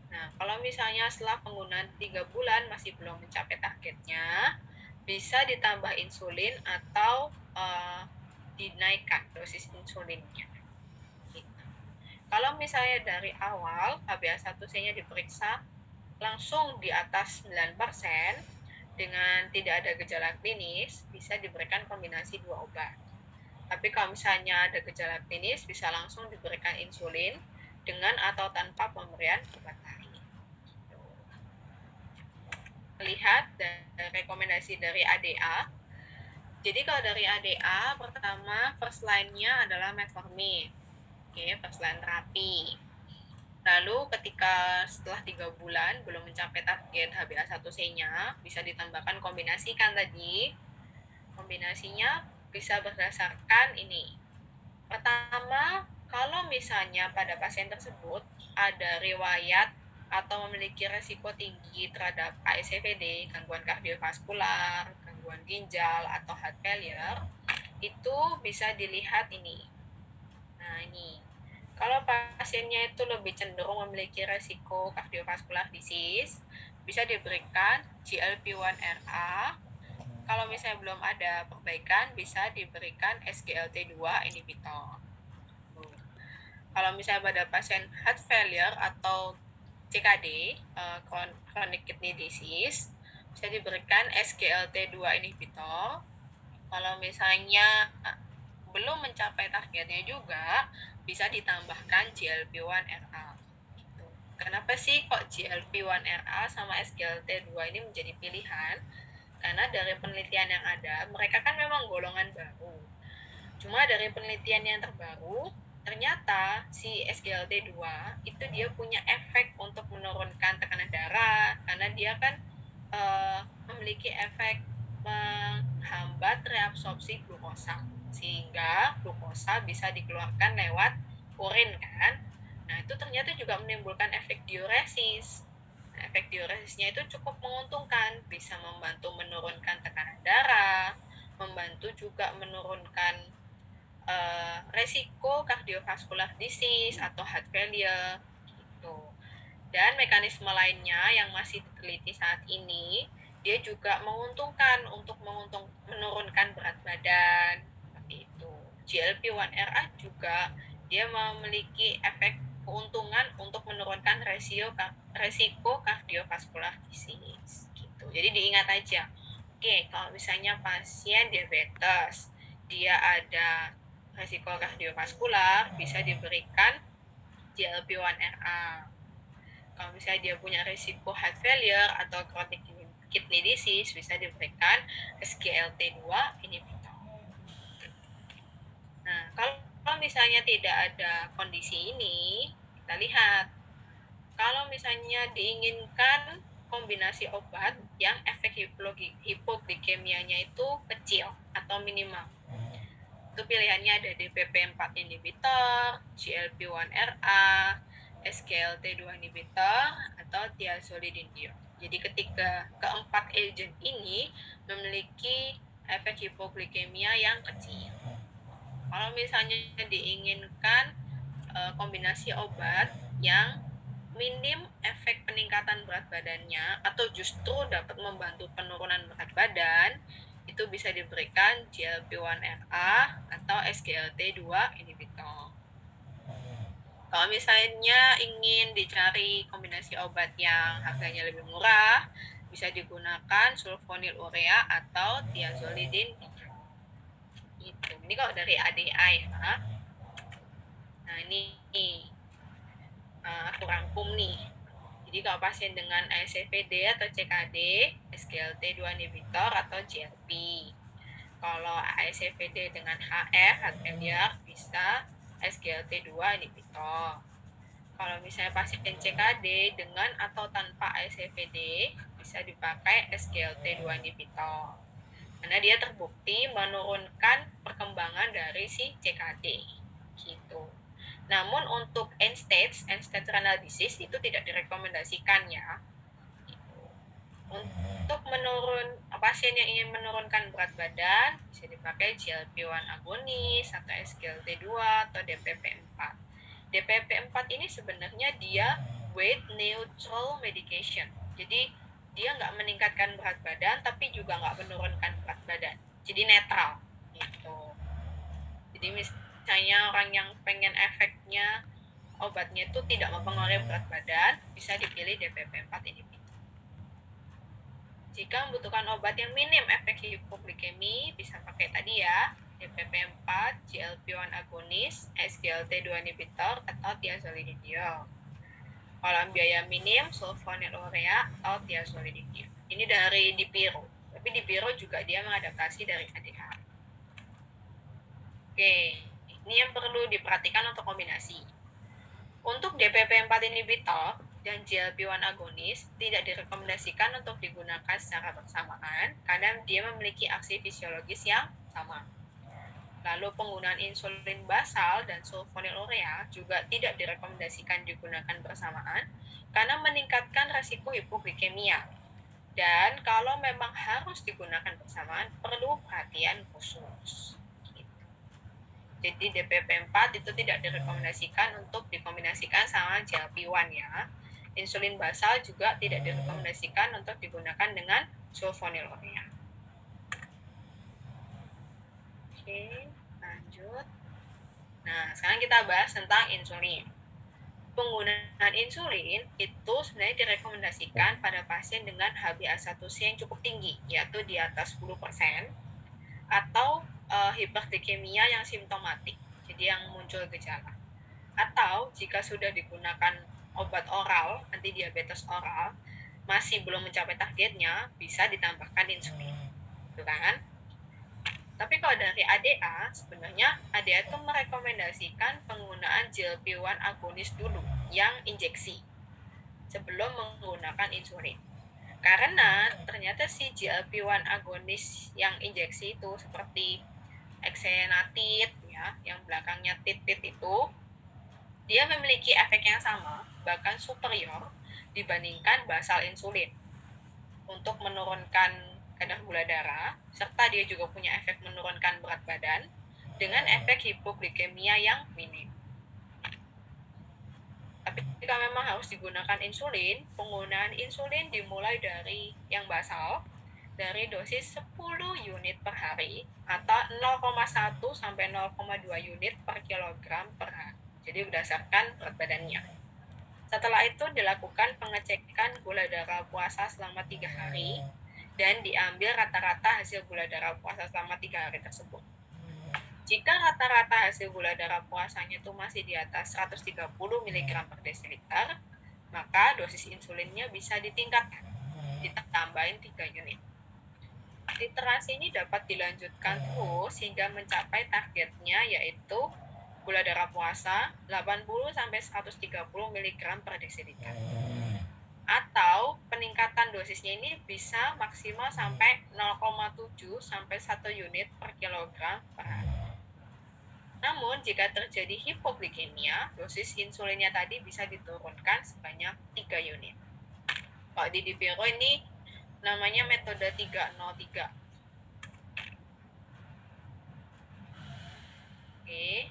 A: Nah, kalau misalnya setelah penggunaan 3 bulan masih belum mencapai targetnya, bisa ditambah insulin atau dinaikkan dosis insulinnya. Gitu. Kalau misalnya dari awal HbA1c-nya diperiksa langsung di atas 9% dengan tidak ada gejala klinis, bisa diberikan kombinasi 2 obat. Tapi kalau misalnya ada gejala klinis, bisa langsung diberikan insulin dengan atau tanpa pemberian obat lain. Lihat dari rekomendasi dari ADA. Jadi kalau dari ADA, pertama first line-nya adalah metformin. Oke, first line terapi. Lalu ketika setelah 3 bulan belum mencapai target HbA1c-nya, bisa ditambahkan kombinasi kan tadi. Kombinasinya bisa berdasarkan ini. Pertama, kalau misalnya pada pasien tersebut ada riwayat atau memiliki resiko tinggi terhadap ASCVD, gangguan kardiovaskular, gangguan ginjal, atau heart failure, itu bisa dilihat ini. Nah, ini. Kalau pasiennya itu lebih cenderung memiliki resiko kardiovaskular disease, bisa diberikan GLP-1RA. Kalau misalnya belum ada perbaikan, bisa diberikan SGLT2 inhibitor. Kalau misalnya pada pasien heart failure atau CKD, chronic kidney disease, bisa diberikan SGLT2 inhibitor. Kalau misalnya belum mencapai targetnya juga, bisa ditambahkan GLP-1RA. Gitu. Kenapa sih kok GLP-1RA sama SGLT2 ini menjadi pilihan? Karena dari penelitian yang ada, mereka kan memang golongan baru. Cuma dari penelitian yang terbaru, ternyata si SGLT2 itu dia punya efek untuk menurunkan tekanan darah, karena dia kan memiliki efek menghambat reabsorpsi glukosa, sehingga glukosa bisa dikeluarkan lewat urin kan. Nah, itu ternyata juga menimbulkan efek diuresis. Nah, efek diuresisnya itu cukup menguntungkan, bisa membantu menurunkan tekanan darah, membantu juga menurunkan resiko kardiovaskular disease atau heart failure gitu. Dan mekanisme lainnya yang masih diteliti saat ini, dia juga menguntungkan untuk menurunkan berat badan seperti itu. GLP-1RA juga dia memiliki efek keuntungan untuk menurunkan resiko kardiovaskular disease gitu. Jadi diingat aja. Oke, kalau misalnya pasien diabetes, dia ada resiko kardiovaskular, bisa diberikan GLP-1RA. Kalau misalnya dia punya risiko heart failure atau chronic kidney disease, bisa diberikan SGLT2 inhibitor. Nah, kalau misalnya tidak ada kondisi ini, kita lihat. Kalau misalnya diinginkan kombinasi obat yang efek hipoglikemianya itu kecil atau minimal, itu pilihannya ada DPP-4 inhibitor, GLP-1RA, SGLT2 inhibitor, atau thiazolidinedion. Jadi keempat agent ini memiliki efek hipoglikemia yang kecil. Kalau misalnya diinginkan kombinasi obat yang minim efek peningkatan berat badannya atau justru dapat membantu penurunan berat badan, itu bisa diberikan GLP-1RA atau SGLT2 inhibitor. Kalau misalnya ingin dicari kombinasi obat yang harganya lebih murah, Bisa digunakan sulfonylurea atau thiazolidin hidrol. Gitu. Ini kalau dari ADA ya. Nah ini aku rangkum nih. Jadi kalau pasien dengan ASCVD atau CKD, SGLT2 inhibitor atau GLP. Kalau ASCVD dengan HR, heart failure, bisa SGLT2 inhibitor. Kalau misalnya pasien CKD dengan atau tanpa ASCVD, bisa dipakai SGLT2 inhibitor. Karena dia terbukti menurunkan perkembangan dari si CKD. Gitu. Namun untuk end stage renal disease itu tidak direkomendasikan ya. Untuk pasien yang ingin menurunkan berat badan bisa dipakai GLP-1 agonis atau SGLT2 atau DPP-4. DPP-4 ini sebenarnya dia weight neutral medication. Jadi dia nggak meningkatkan berat badan tapi juga nggak menurunkan berat badan. Jadi netral gitu. Jadi misalnya orang yang pengen efeknya obatnya itu tidak mempengaruhi berat badan, bisa dipilih DPP-4 ini. Jika membutuhkan obat yang minim efek hipoglikemi, bisa pakai tadi ya, DPP-4, GLP-1 agonis, SGLT2 inhibitor, atau thiazolidinediol. Kalau biaya minim, sulfonylurea atau thiazolidinediol. Ini dari Dipiro. Tapi Dipiro juga dia mengadaptasi dari ADH. Oke, ini yang perlu diperhatikan untuk kombinasi. Untuk DPP-4 inhibitor dan GLP-1 agonis tidak direkomendasikan untuk digunakan secara bersamaan karena dia memiliki aksi fisiologis yang sama. Lalu penggunaan insulin basal dan sulfonylurea juga tidak direkomendasikan digunakan bersamaan karena meningkatkan resiko hipoglikemia. Dan kalau memang harus digunakan bersamaan, perlu perhatian khusus. Jadi DPP-4 itu tidak direkomendasikan untuk dikombinasikan sama GLP-1 ya. Insulin basal juga tidak direkomendasikan untuk digunakan dengan sulfonylurea. Oke, lanjut. Nah, sekarang kita bahas tentang insulin. Penggunaan insulin itu sebenarnya direkomendasikan pada pasien dengan HbA1c yang cukup tinggi, yaitu di atas 10%, atau hiperglikemia yang simptomatik, jadi yang muncul gejala. Atau jika sudah digunakan obat oral, anti diabetes oral, masih belum mencapai targetnya, bisa ditambahkan insulin. Gitu kan? Tapi kalau dari ADA, sebenarnya ADA itu merekomendasikan penggunaan GLP-1 agonis dulu, yang injeksi, sebelum menggunakan insulin. Karena ternyata si GLP-1 agonis yang injeksi itu seperti exenatide ya, yang belakangnya tit-tit itu, dia memiliki efek yang sama, bahkan superior dibandingkan basal insulin untuk menurunkan kadar gula darah, serta dia juga punya efek menurunkan berat badan dengan efek hipoglikemia yang minim. Tapi jika memang harus digunakan insulin, penggunaan insulin dimulai dari yang basal, dari dosis 10 unit per hari atau 0,1 sampai 0,2 unit per kilogram per hari. Jadi berdasarkan berat badannya. Setelah itu dilakukan pengecekan gula darah puasa selama 3 hari dan diambil rata-rata hasil gula darah puasa selama 3 hari tersebut. Jika rata-rata hasil gula darah puasanya itu masih di atas 130 mg per desiliter, maka dosis insulinnya bisa ditingkatkan, ditambahin 3 unit. Literasi ini dapat dilanjutkan terus hingga mencapai targetnya, yaitu gula darah puasa 80-130 mg per desiliter. Atau peningkatan dosisnya ini bisa maksimal sampai 0,7 sampai 1 unit per kilogram per hari. Namun jika terjadi hipoglikemia, dosis insulinnya tadi bisa diturunkan sebanyak 3 unit. Kalau di Dipiro ini namanya metode 303. Oke.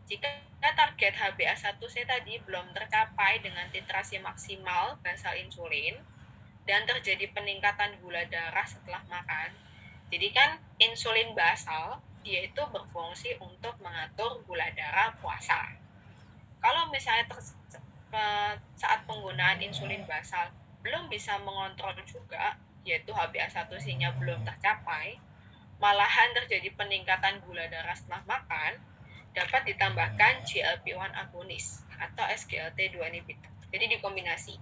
A: Jika target HbA1c tadi belum tercapai dengan titrasi maksimal basal insulin dan terjadi peningkatan gula darah setelah makan, jadi kan insulin basal dia itu berfungsi untuk mengatur gula darah puasa. Kalau misalnya saat penggunaan insulin basal belum bisa mengontrol juga, yaitu HbA1c-nya belum tercapai, malahan terjadi peningkatan gula darah setelah makan, dapat ditambahkan GLP-1 agonis atau SGLT2 inhibitor. Jadi dikombinasi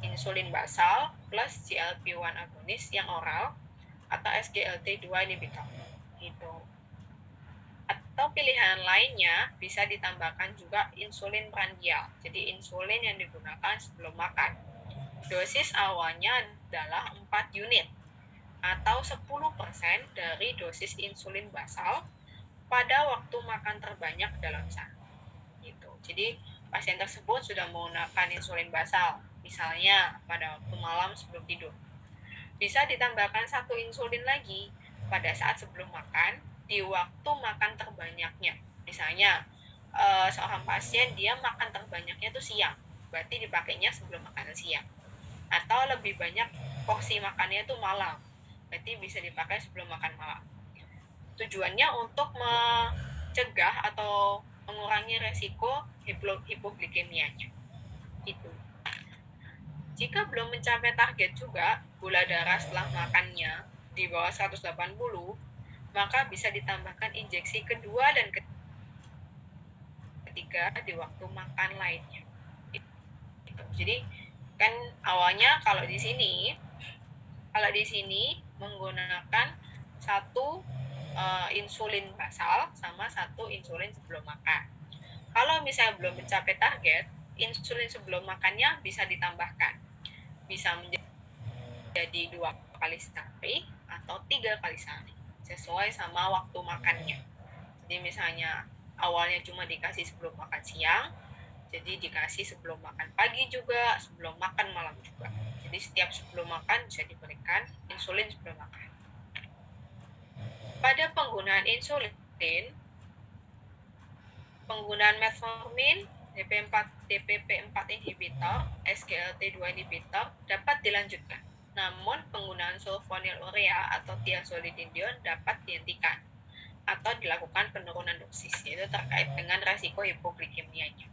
A: insulin basal plus GLP-1 agonis yang oral atau SGLT2 inhibitor. Gitu. Atau pilihan lainnya bisa ditambahkan juga insulin prandial. Jadi insulin yang digunakan sebelum makan. Dosis awalnya adalah 4 unit atau 10% dari dosis insulin basal pada waktu makan terbanyak dalam sehari. Gitu. Jadi pasien tersebut sudah menggunakan insulin basal, misalnya pada waktu malam sebelum tidur. Bisa ditambahkan 1 insulin lagi pada saat sebelum makan di waktu makan terbanyaknya. Misalnya seorang pasien dia makan terbanyaknya itu siang, berarti dipakainya sebelum makan siang. Atau lebih banyak porsi makannya itu malam, berarti bisa dipakai sebelum makan malam. Tujuannya untuk mencegah atau mengurangi resiko hipoglikemianya. Itu. Jika belum mencapai target juga gula darah setelah makannya di bawah 180, maka bisa ditambahkan injeksi kedua dan ketiga di waktu makan lainnya. Jadi kan awalnya kalau di sini menggunakan 1 insulin basal sama 1 insulin sebelum makan. Kalau misalnya belum mencapai target, insulin sebelum makannya bisa ditambahkan. Bisa menjadi 2 kali sehari atau 3 kali sehari, sesuai sama waktu makannya. Jadi misalnya awalnya cuma dikasih sebelum makan siang, jadi dikasih sebelum makan pagi juga, sebelum makan malam juga. Jadi setiap sebelum makan bisa diberikan insulin sebelum makan. Pada penggunaan insulin, penggunaan metformin, DPP4 inhibitor, SGLT2 inhibitor dapat dilanjutkan. Namun penggunaan sulfonylurea atau thiazolidinedione dapat dihentikan atau dilakukan penurunan dosis, yaitu terkait dengan resiko hipoglikemianya.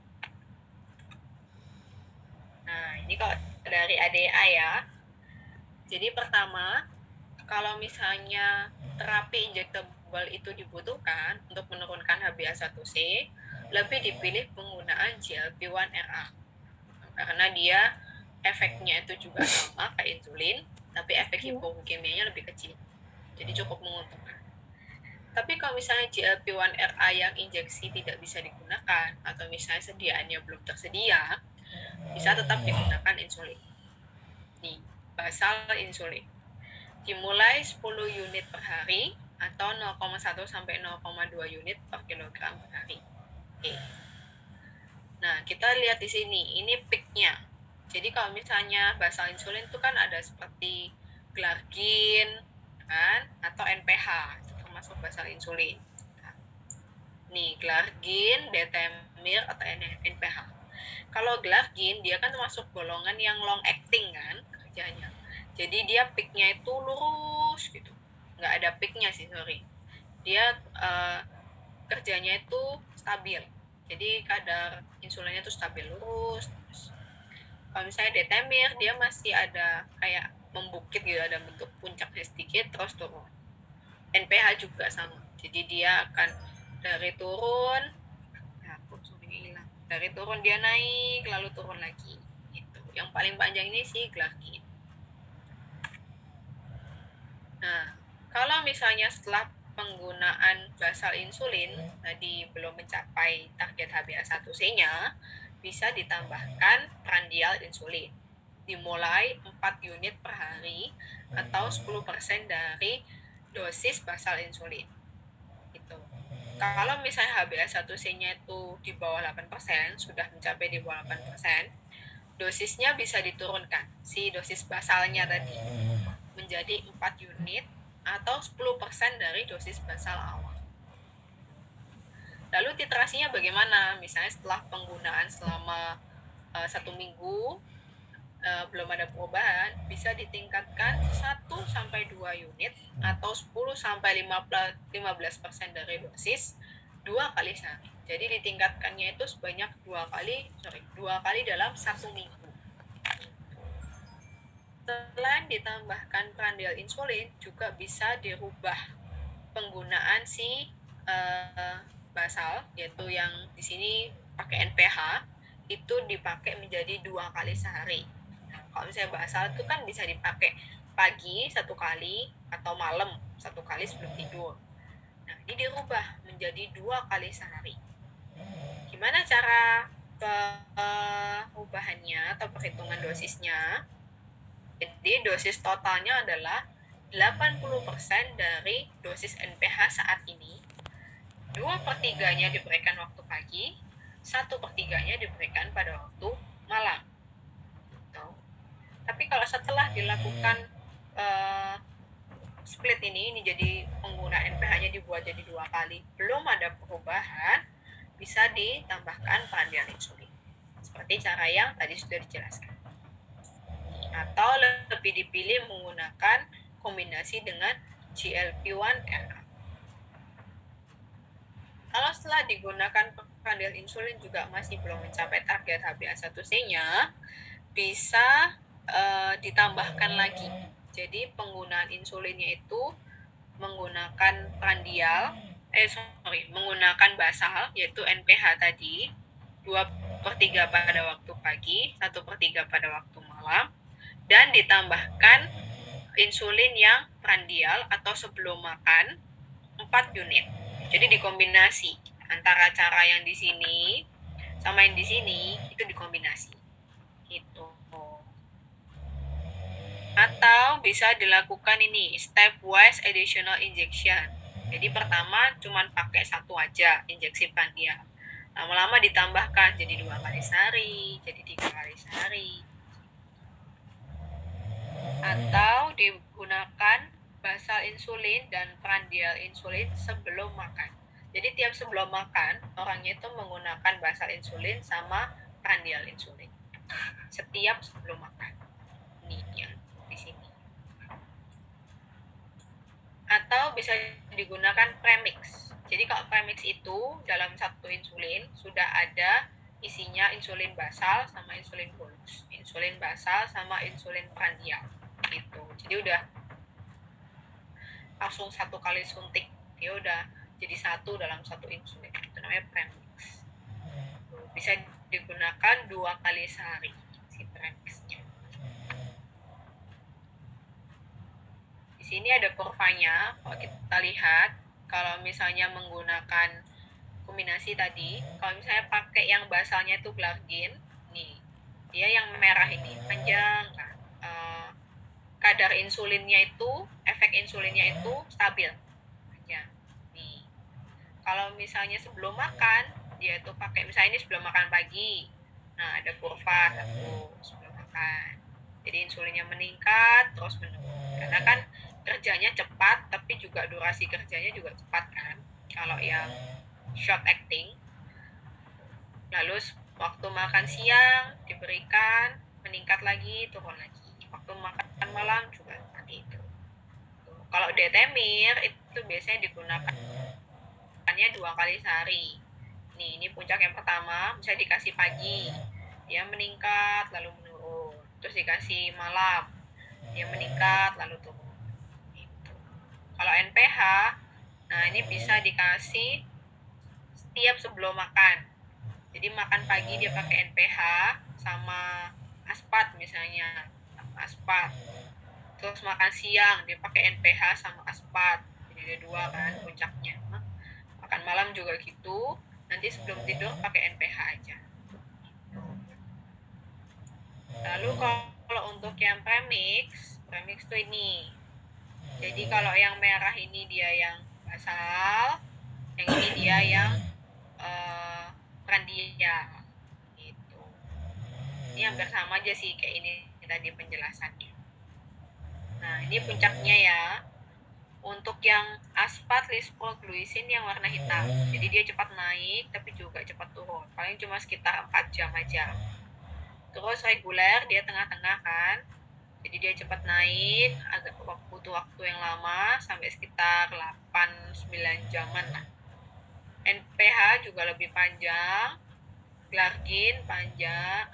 A: Nah, ini kalau dari ADA ya. Jadi pertama, kalau misalnya terapi injectable itu dibutuhkan untuk menurunkan HbA1c, lebih dipilih penggunaan GLP-1RA. Karena dia efeknya itu juga sama kayak insulin, tapi efek hipoglikemianya lebih kecil. Jadi cukup menguntungkan. Tapi kalau misalnya GLP-1RA yang injeksi tidak bisa digunakan, atau misalnya sediaannya belum tersedia, bisa tetap digunakan insulin. Nih, basal insulin. Dimulai 10 unit per hari atau 0,1 sampai 0,2 unit per kilogram per hari. Oke. Nah, kita lihat di sini, ini peaknya. Jadi kalau misalnya basal insulin itu kan ada seperti glargin, kan, atau NPH, itu termasuk basal insulin. Nah, nih, glargin, detemir, atau NPH. Kalau glargin, dia kan termasuk golongan yang long acting kan kerjanya. Jadi dia peaknya itu lurus gitu. Nggak ada peaknya sih, sorry. Dia kerjanya itu stabil. Jadi kadar insulinnya itu stabil lurus. Kalau misalnya detemir, dia masih ada kayak membukit gitu, ada bentuk puncaknya sedikit terus turun. NPH juga sama. Jadi dia akan dari turun, dari turun dia naik lalu turun lagi. Gitu. Yang paling panjang ini sih glargin. Nah, kalau misalnya setelah penggunaan basal insulin tadi belum mencapai target HbA1c-nya, bisa ditambahkan prandial insulin. Dimulai 4 unit per hari atau 10% dari dosis basal insulin. Gitu. Kalau misalnya HbA1c-nya itu di bawah 8%, sudah mencapai di bawah 8%, dosisnya bisa diturunkan, si dosis basalnya tadi, menjadi 4 unit atau 10% dari dosis basal awal. Lalu titrasinya bagaimana? Misalnya setelah penggunaan selama 1 minggu belum ada perubahan, bisa ditingkatkan 1-2 unit atau 10-15% dari dosis 2 kali sehari. Jadi ditingkatkannya itu sebanyak 2 kali dalam 1 minggu. setelah ditambahkan prandial insulin juga bisa dirubah penggunaan si basal, yaitu yang di sini pakai NPH, itu dipakai menjadi 2 kali sehari. Nah, kalau misalnya basal itu kan bisa dipakai pagi 1 kali atau malam 1 kali sebelum tidur. Nah, ini dirubah menjadi 2 kali sehari. Gimana cara perubahannya atau perhitungan dosisnya? Jadi dosis totalnya adalah 80% dari dosis NPH saat ini. 2/3-nya diberikan waktu pagi, 1/3-nya diberikan pada waktu malam. Gitu. Tapi kalau setelah dilakukan split ini jadi pengguna NPH-nya dibuat jadi 2 kali, belum ada perubahan, bisa ditambahkan prandial insulin. Seperti cara yang tadi sudah dijelaskan. Atau lebih dipilih menggunakan kombinasi dengan GLP-1 Kalau setelah digunakan prandial insulin juga masih belum mencapai target HbA1c-nya, bisa ditambahkan lagi. Jadi penggunaan insulinnya itu menggunakan menggunakan basal, yaitu NPH tadi, 2/3 pada waktu pagi, 1/3 pada waktu malam, dan ditambahkan insulin yang prandial atau sebelum makan 4 unit. Jadi dikombinasi antara cara yang di sini sama yang di sini itu dikombinasi. Gitu. Atau bisa dilakukan ini stepwise additional injection. Jadi pertama cuma pakai 1 aja injeksi prandial. Lama-lama ditambahkan jadi 2 kali sehari, jadi 3 kali sehari. Atau digunakan basal insulin dan prandial insulin sebelum makan. Jadi tiap sebelum makan, orangnya itu menggunakan basal insulin sama prandial insulin. Setiap sebelum makan. Ini yang di sini. Atau bisa digunakan premix. Jadi kalau premix itu dalam satu insulin sudah ada isinya insulin basal sama insulin bolus. Insulin basal sama insulin prandial. Gitu. Jadi udah langsung 1 kali suntik, dia udah jadi 1 dalam 1 insulin, itu namanya premix. Bisa digunakan 2 kali sehari si premixnya. Di sini ada kurvanya, kalau kita lihat kalau misalnya menggunakan kombinasi tadi, kalau misalnya pakai yang basalnya itu glargin, nih dia yang merah ini panjang kan, kadar insulinnya itu, efek insulinnya itu stabil. Ya. Nih. Kalau misalnya sebelum makan, dia itu pakai misalnya ini sebelum makan pagi. Nah, ada kurva 1 sebelum makan. Jadi insulinnya meningkat terus menurun. Karena kan kerjanya cepat, tapi juga durasi kerjanya juga cepat kan. Kalau yang short acting. Lalu waktu makan siang diberikan meningkat lagi, turun lagi. Waktu makan malam juga seperti itu. Kalau detemir itu biasanya digunakannya 2 kali sehari. Nih, ini puncak yang pertama, bisa dikasih pagi, dia meningkat lalu menurun. Terus dikasih malam, dia meningkat lalu turun. Gitu. Kalau NPH, nah ini bisa dikasih setiap sebelum makan. Jadi makan pagi dia pakai NPH sama aspat misalnya. Aspat. Terus makan siang dia pakai NPH sama aspat, jadi ada 2 kan puncaknya. Makan malam juga gitu, nanti sebelum tidur pakai NPH aja. Lalu kalau untuk yang premix tuh ini, jadi kalau yang merah ini dia yang basal, yang ini dia yang prandial gitu. Ini hampir sama aja sih kayak ini tadi penjelasannya. Nah, ini puncaknya ya. Untuk yang aspat lisprogluisin yang warna hitam. Jadi dia cepat naik tapi juga cepat turun. Paling cuma sekitar 4 jam aja. Terus reguler dia tengah-tengah kan. Jadi dia cepat naik, agak butuh waktu yang lama sampai sekitar 8-9 jaman lah. NPH juga lebih panjang. Glargin panjang.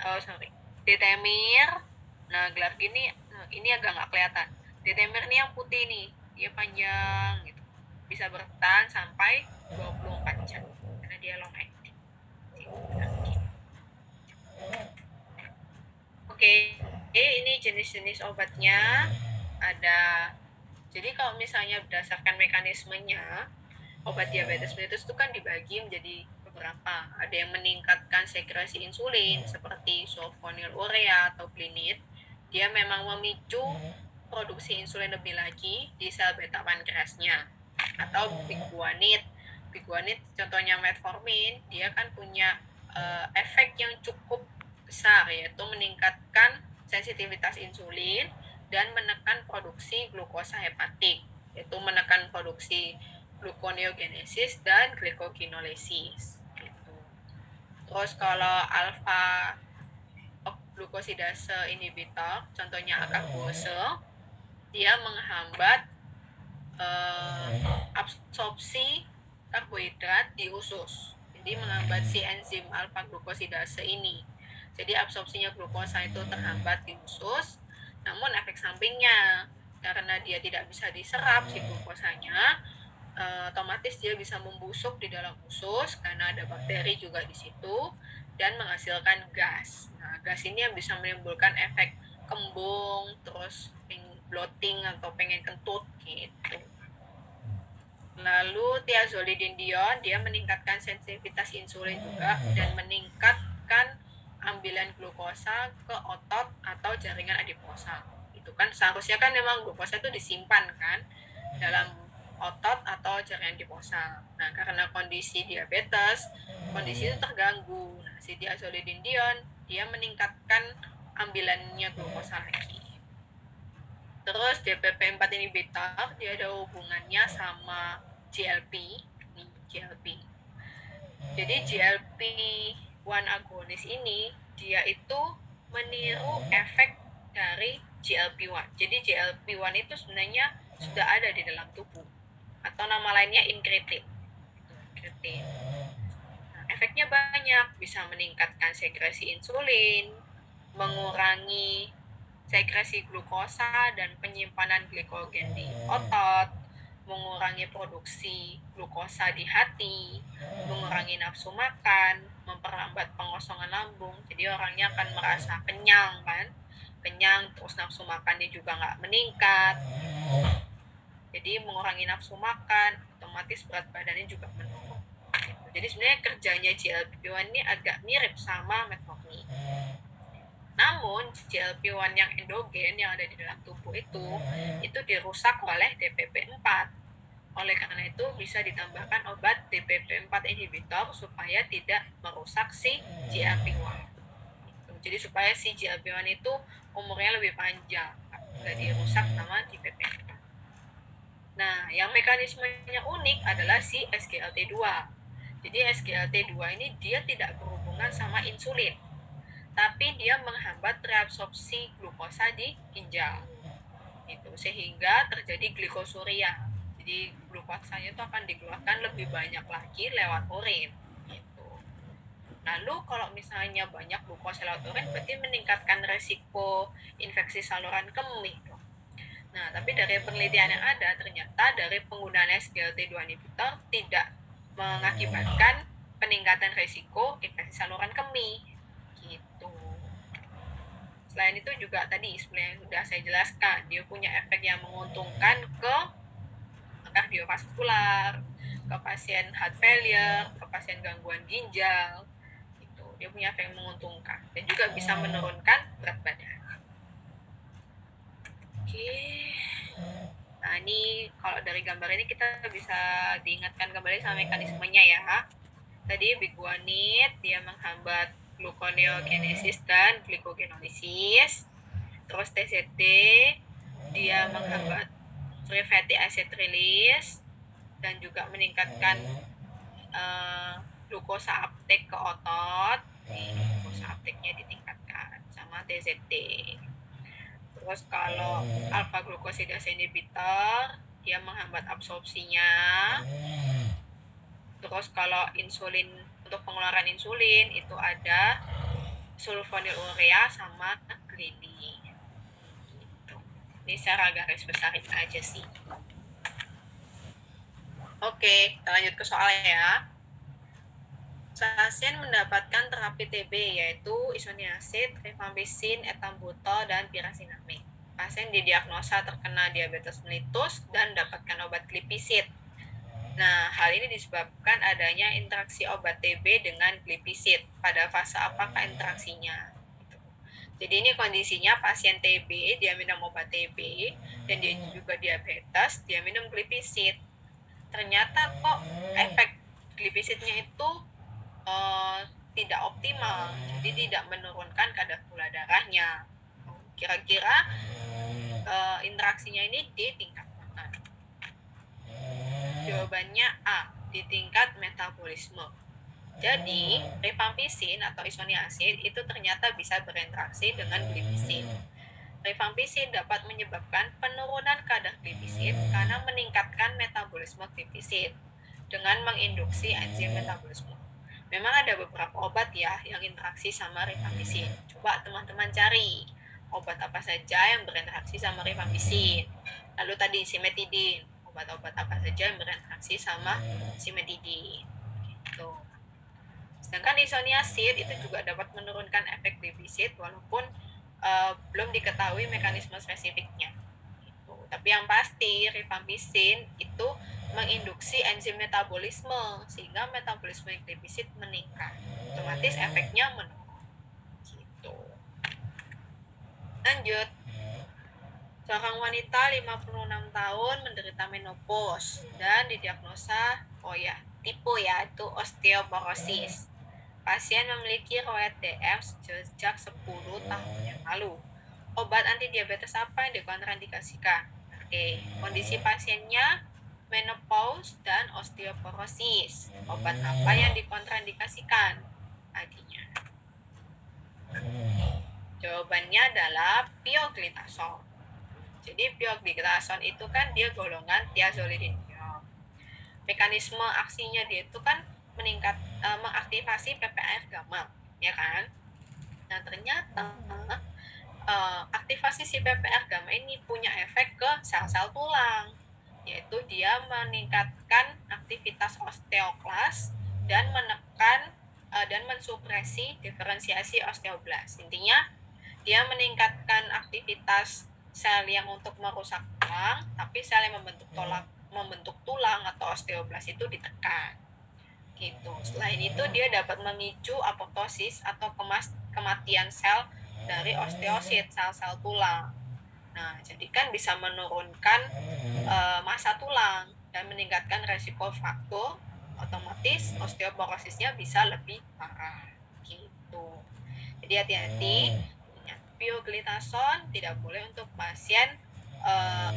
A: Detemir. Nah, glargin ini ini agak nggak kelihatan. D-dimer ini yang putih nih, dia panjang gitu, bisa bertahan sampai 24 jam karena dia long acting. Oke, ini jenis-jenis obatnya ada. Jadi kalau misalnya berdasarkan mekanismenya, obat diabetes mellitus itu kan dibagi menjadi beberapa. Ada yang meningkatkan sekresi insulin seperti sulfonylurea atau Plinit. Dia memang memicu produksi insulin lebih lagi di sel beta pankreasnya. Atau biguanid. Biguanid contohnya metformin, dia kan punya efek yang cukup besar, yaitu meningkatkan sensitivitas insulin dan menekan produksi glukosa hepatik, yaitu menekan produksi gluconeogenesis dan glikogenolysis. Gitu. Terus kalau alfa glukosidase inhibitor, contohnya acarbose, dia menghambat absorpsi karbohidrat di usus. Jadi menghambat si enzim alfa glukosidase ini. Jadi absorpsinya glukosa itu terhambat di usus, namun efek sampingnya karena dia tidak bisa diserap si glukosanya, otomatis dia bisa membusuk di dalam usus karena ada bakteri juga di situ dan menghasilkan gas. Nah, gas ini yang bisa menimbulkan efek kembung, terus bloating atau pengen kentut gitu. Lalu thiazolidinedion, dia meningkatkan sensitivitas insulin juga dan meningkatkan ambilan glukosa ke otot atau jaringan adiposa. Itu kan seharusnya kan memang glukosa itu disimpan kan dalam otot atau jaringan adiposa. Nah, karena kondisi diabetes, kondisi itu terganggu. Nah, si thiazolidinedion dia meningkatkan ambilannya glukosa lagi. Terus DPP-4 inhibitor dia ada hubungannya sama GLP. Nih, GLP. Jadi GLP-1 agonis ini dia itu meniru efek dari GLP-1. Jadi GLP-1 itu sebenarnya sudah ada di dalam tubuh atau nama lainnya incretin. Nah, efeknya banyak, bisa meningkatkan sekresi insulin, mengurangi sekresi glukosa dan penyimpanan glikogen di otot, mengurangi produksi glukosa di hati, mengurangi nafsu makan, memperlambat pengosongan lambung. Jadi orangnya akan merasa kenyang kan, kenyang, terus nafsu makannya juga nggak meningkat. Jadi mengurangi nafsu makan, otomatis berat badannya juga menurun. Jadi sebenarnya kerjanya GLP-1 ini agak mirip sama metformin. Namun GLP-1 yang endogen yang ada di dalam tubuh itu dirusak oleh DPP-4. Oleh karena itu bisa ditambahkan obat DPP-4 inhibitor supaya tidak merusak si GLP-1. Jadi supaya si GLP-1 itu umurnya lebih panjang, nggak dirusak sama DPP-4. Nah, yang mekanismenya unik adalah si SGLT2. Jadi SGLT2 ini dia tidak berhubungan sama insulin, tapi dia menghambat reabsorpsi glukosa di ginjal. Itu sehingga terjadi glikosuria. Jadi glukosanya itu akan dikeluarkan lebih banyak lagi lewat urin. Gitu. Lalu kalau misalnya banyak glukosa lewat urin berarti meningkatkan resiko infeksi saluran kemih. Nah, tapi dari penelitian yang ada ternyata dari penggunaan SGLT2 inhibitor tidak mengakibatkan peningkatan resiko infeksi saluran kemih. Gitu. Selain itu juga tadi sebenarnya sudah saya jelaskan, dia punya efek yang menguntungkan ke kardiovaskular, ke pasien heart failure, ke pasien gangguan ginjal. Gitu. Dia punya efek yang menguntungkan dan juga bisa menurunkan berat badan. Oke. Nah, ini kalau dari gambar ini kita bisa diingatkan kembali sama mekanismenya ya. Tadi biguanid dia menghambat gluconeogenesis dan glikogenolysis. Terus TZD dia menghambat free fatty acid release dan juga meningkatkan glukosa uptake ke otot. Glukosa uptake-nya ditingkatkan sama TZD. Terus kalau alpha glukosidase inhibitor dia menghambat absorpsinya. Terus kalau insulin, untuk pengeluaran insulin itu ada sulfonylurea sama glini. Gitu. Ini secara garis besarin aja sih. Oke, kita lanjut ke soalnya ya. Pasien mendapatkan terapi TB yaitu isoniazid, rifampicin, etambutol, dan pirasinamid. Pasien didiagnosa terkena diabetes mellitus dan mendapatkan obat glipisid. Nah, hal ini disebabkan adanya interaksi obat TB dengan glipisid. Pada fase apakah interaksinya? Jadi ini kondisinya pasien TB, dia minum obat TB, dan dia juga diabetes, dia minum glipisid. Ternyata kok efek glipisidnya itu tidak optimal, jadi tidak menurunkan kadar gula darahnya. Kira-kira interaksinya ini di tingkat mana? Jawabannya A, di tingkat metabolisme. Jadi, rifampicin atau isoniazid itu ternyata bisa berinteraksi dengan glipisid. Rifampicin dapat menyebabkan penurunan kadar glipisid karena meningkatkan metabolisme glipisid dengan menginduksi enzim metabolisme. Memang ada beberapa obat ya yang interaksi sama rifampicin. Coba teman-teman cari obat apa saja yang berinteraksi sama rifampicin. Lalu tadi simetidin, obat-obat apa saja yang berinteraksi sama simetidin. Gitu. Sedangkan isoniazid itu juga dapat menurunkan efek glipisid walaupun belum diketahui mekanisme spesifiknya. Gitu. Tapi yang pasti rifampicin itu menginduksi enzim metabolisme sehingga metabolisme glipisid meningkat, otomatis efeknya menurun. Gitu. Lanjut. Seorang wanita 56 tahun menderita menopause dan didiagnosa tipe yaitu osteoporosis. Pasien memiliki riwayat DM sejak 10 tahun yang lalu. Obat antidiabetes apa yang dikontraindikasikan? Oke, kondisi pasiennya menopause dan osteoporosis. Obat apa yang dikontraindikasikan? Tadinya. Jawabannya adalah pioglitazone. Jadi pioglitazone itu kan dia golongan thiazolidinium. Mekanisme aksinya dia itu kan mengaktifasi PPAR gamma, ya kan? Nah ternyata aktivasi si PPAR gamma ini punya efek ke sel-sel tulang, yaitu dia meningkatkan aktivitas osteoklas dan menekan dan mensupresi diferensiasi osteoblas. Intinya dia meningkatkan aktivitas sel yang untuk merusak tulang, tapi sel yang membentuk tulang atau osteoblas itu ditekan. Gitu. Selain itu dia dapat memicu apoptosis atau kematian sel dari osteosit, sel-sel tulang. Nah, jadi kan bisa menurunkan massa tulang dan meningkatkan resiko fraktur, otomatis osteoporosisnya bisa lebih parah. Gitu. Jadi hati-hati, pioglitazone tidak boleh untuk pasien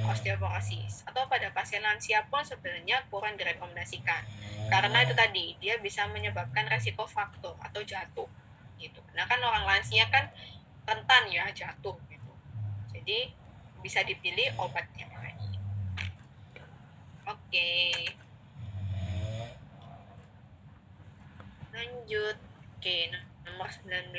A: osteoporosis atau pada pasien lansia pun sebenarnya kurang direkomendasikan karena itu tadi dia bisa menyebabkan resiko fraktur atau jatuh gitu. Nah kan orang lansia kan rentan ya jatuh gitu. Jadi bisa dipilih obatnya lagi. Oke. Lanjut. Oke, nomor 19.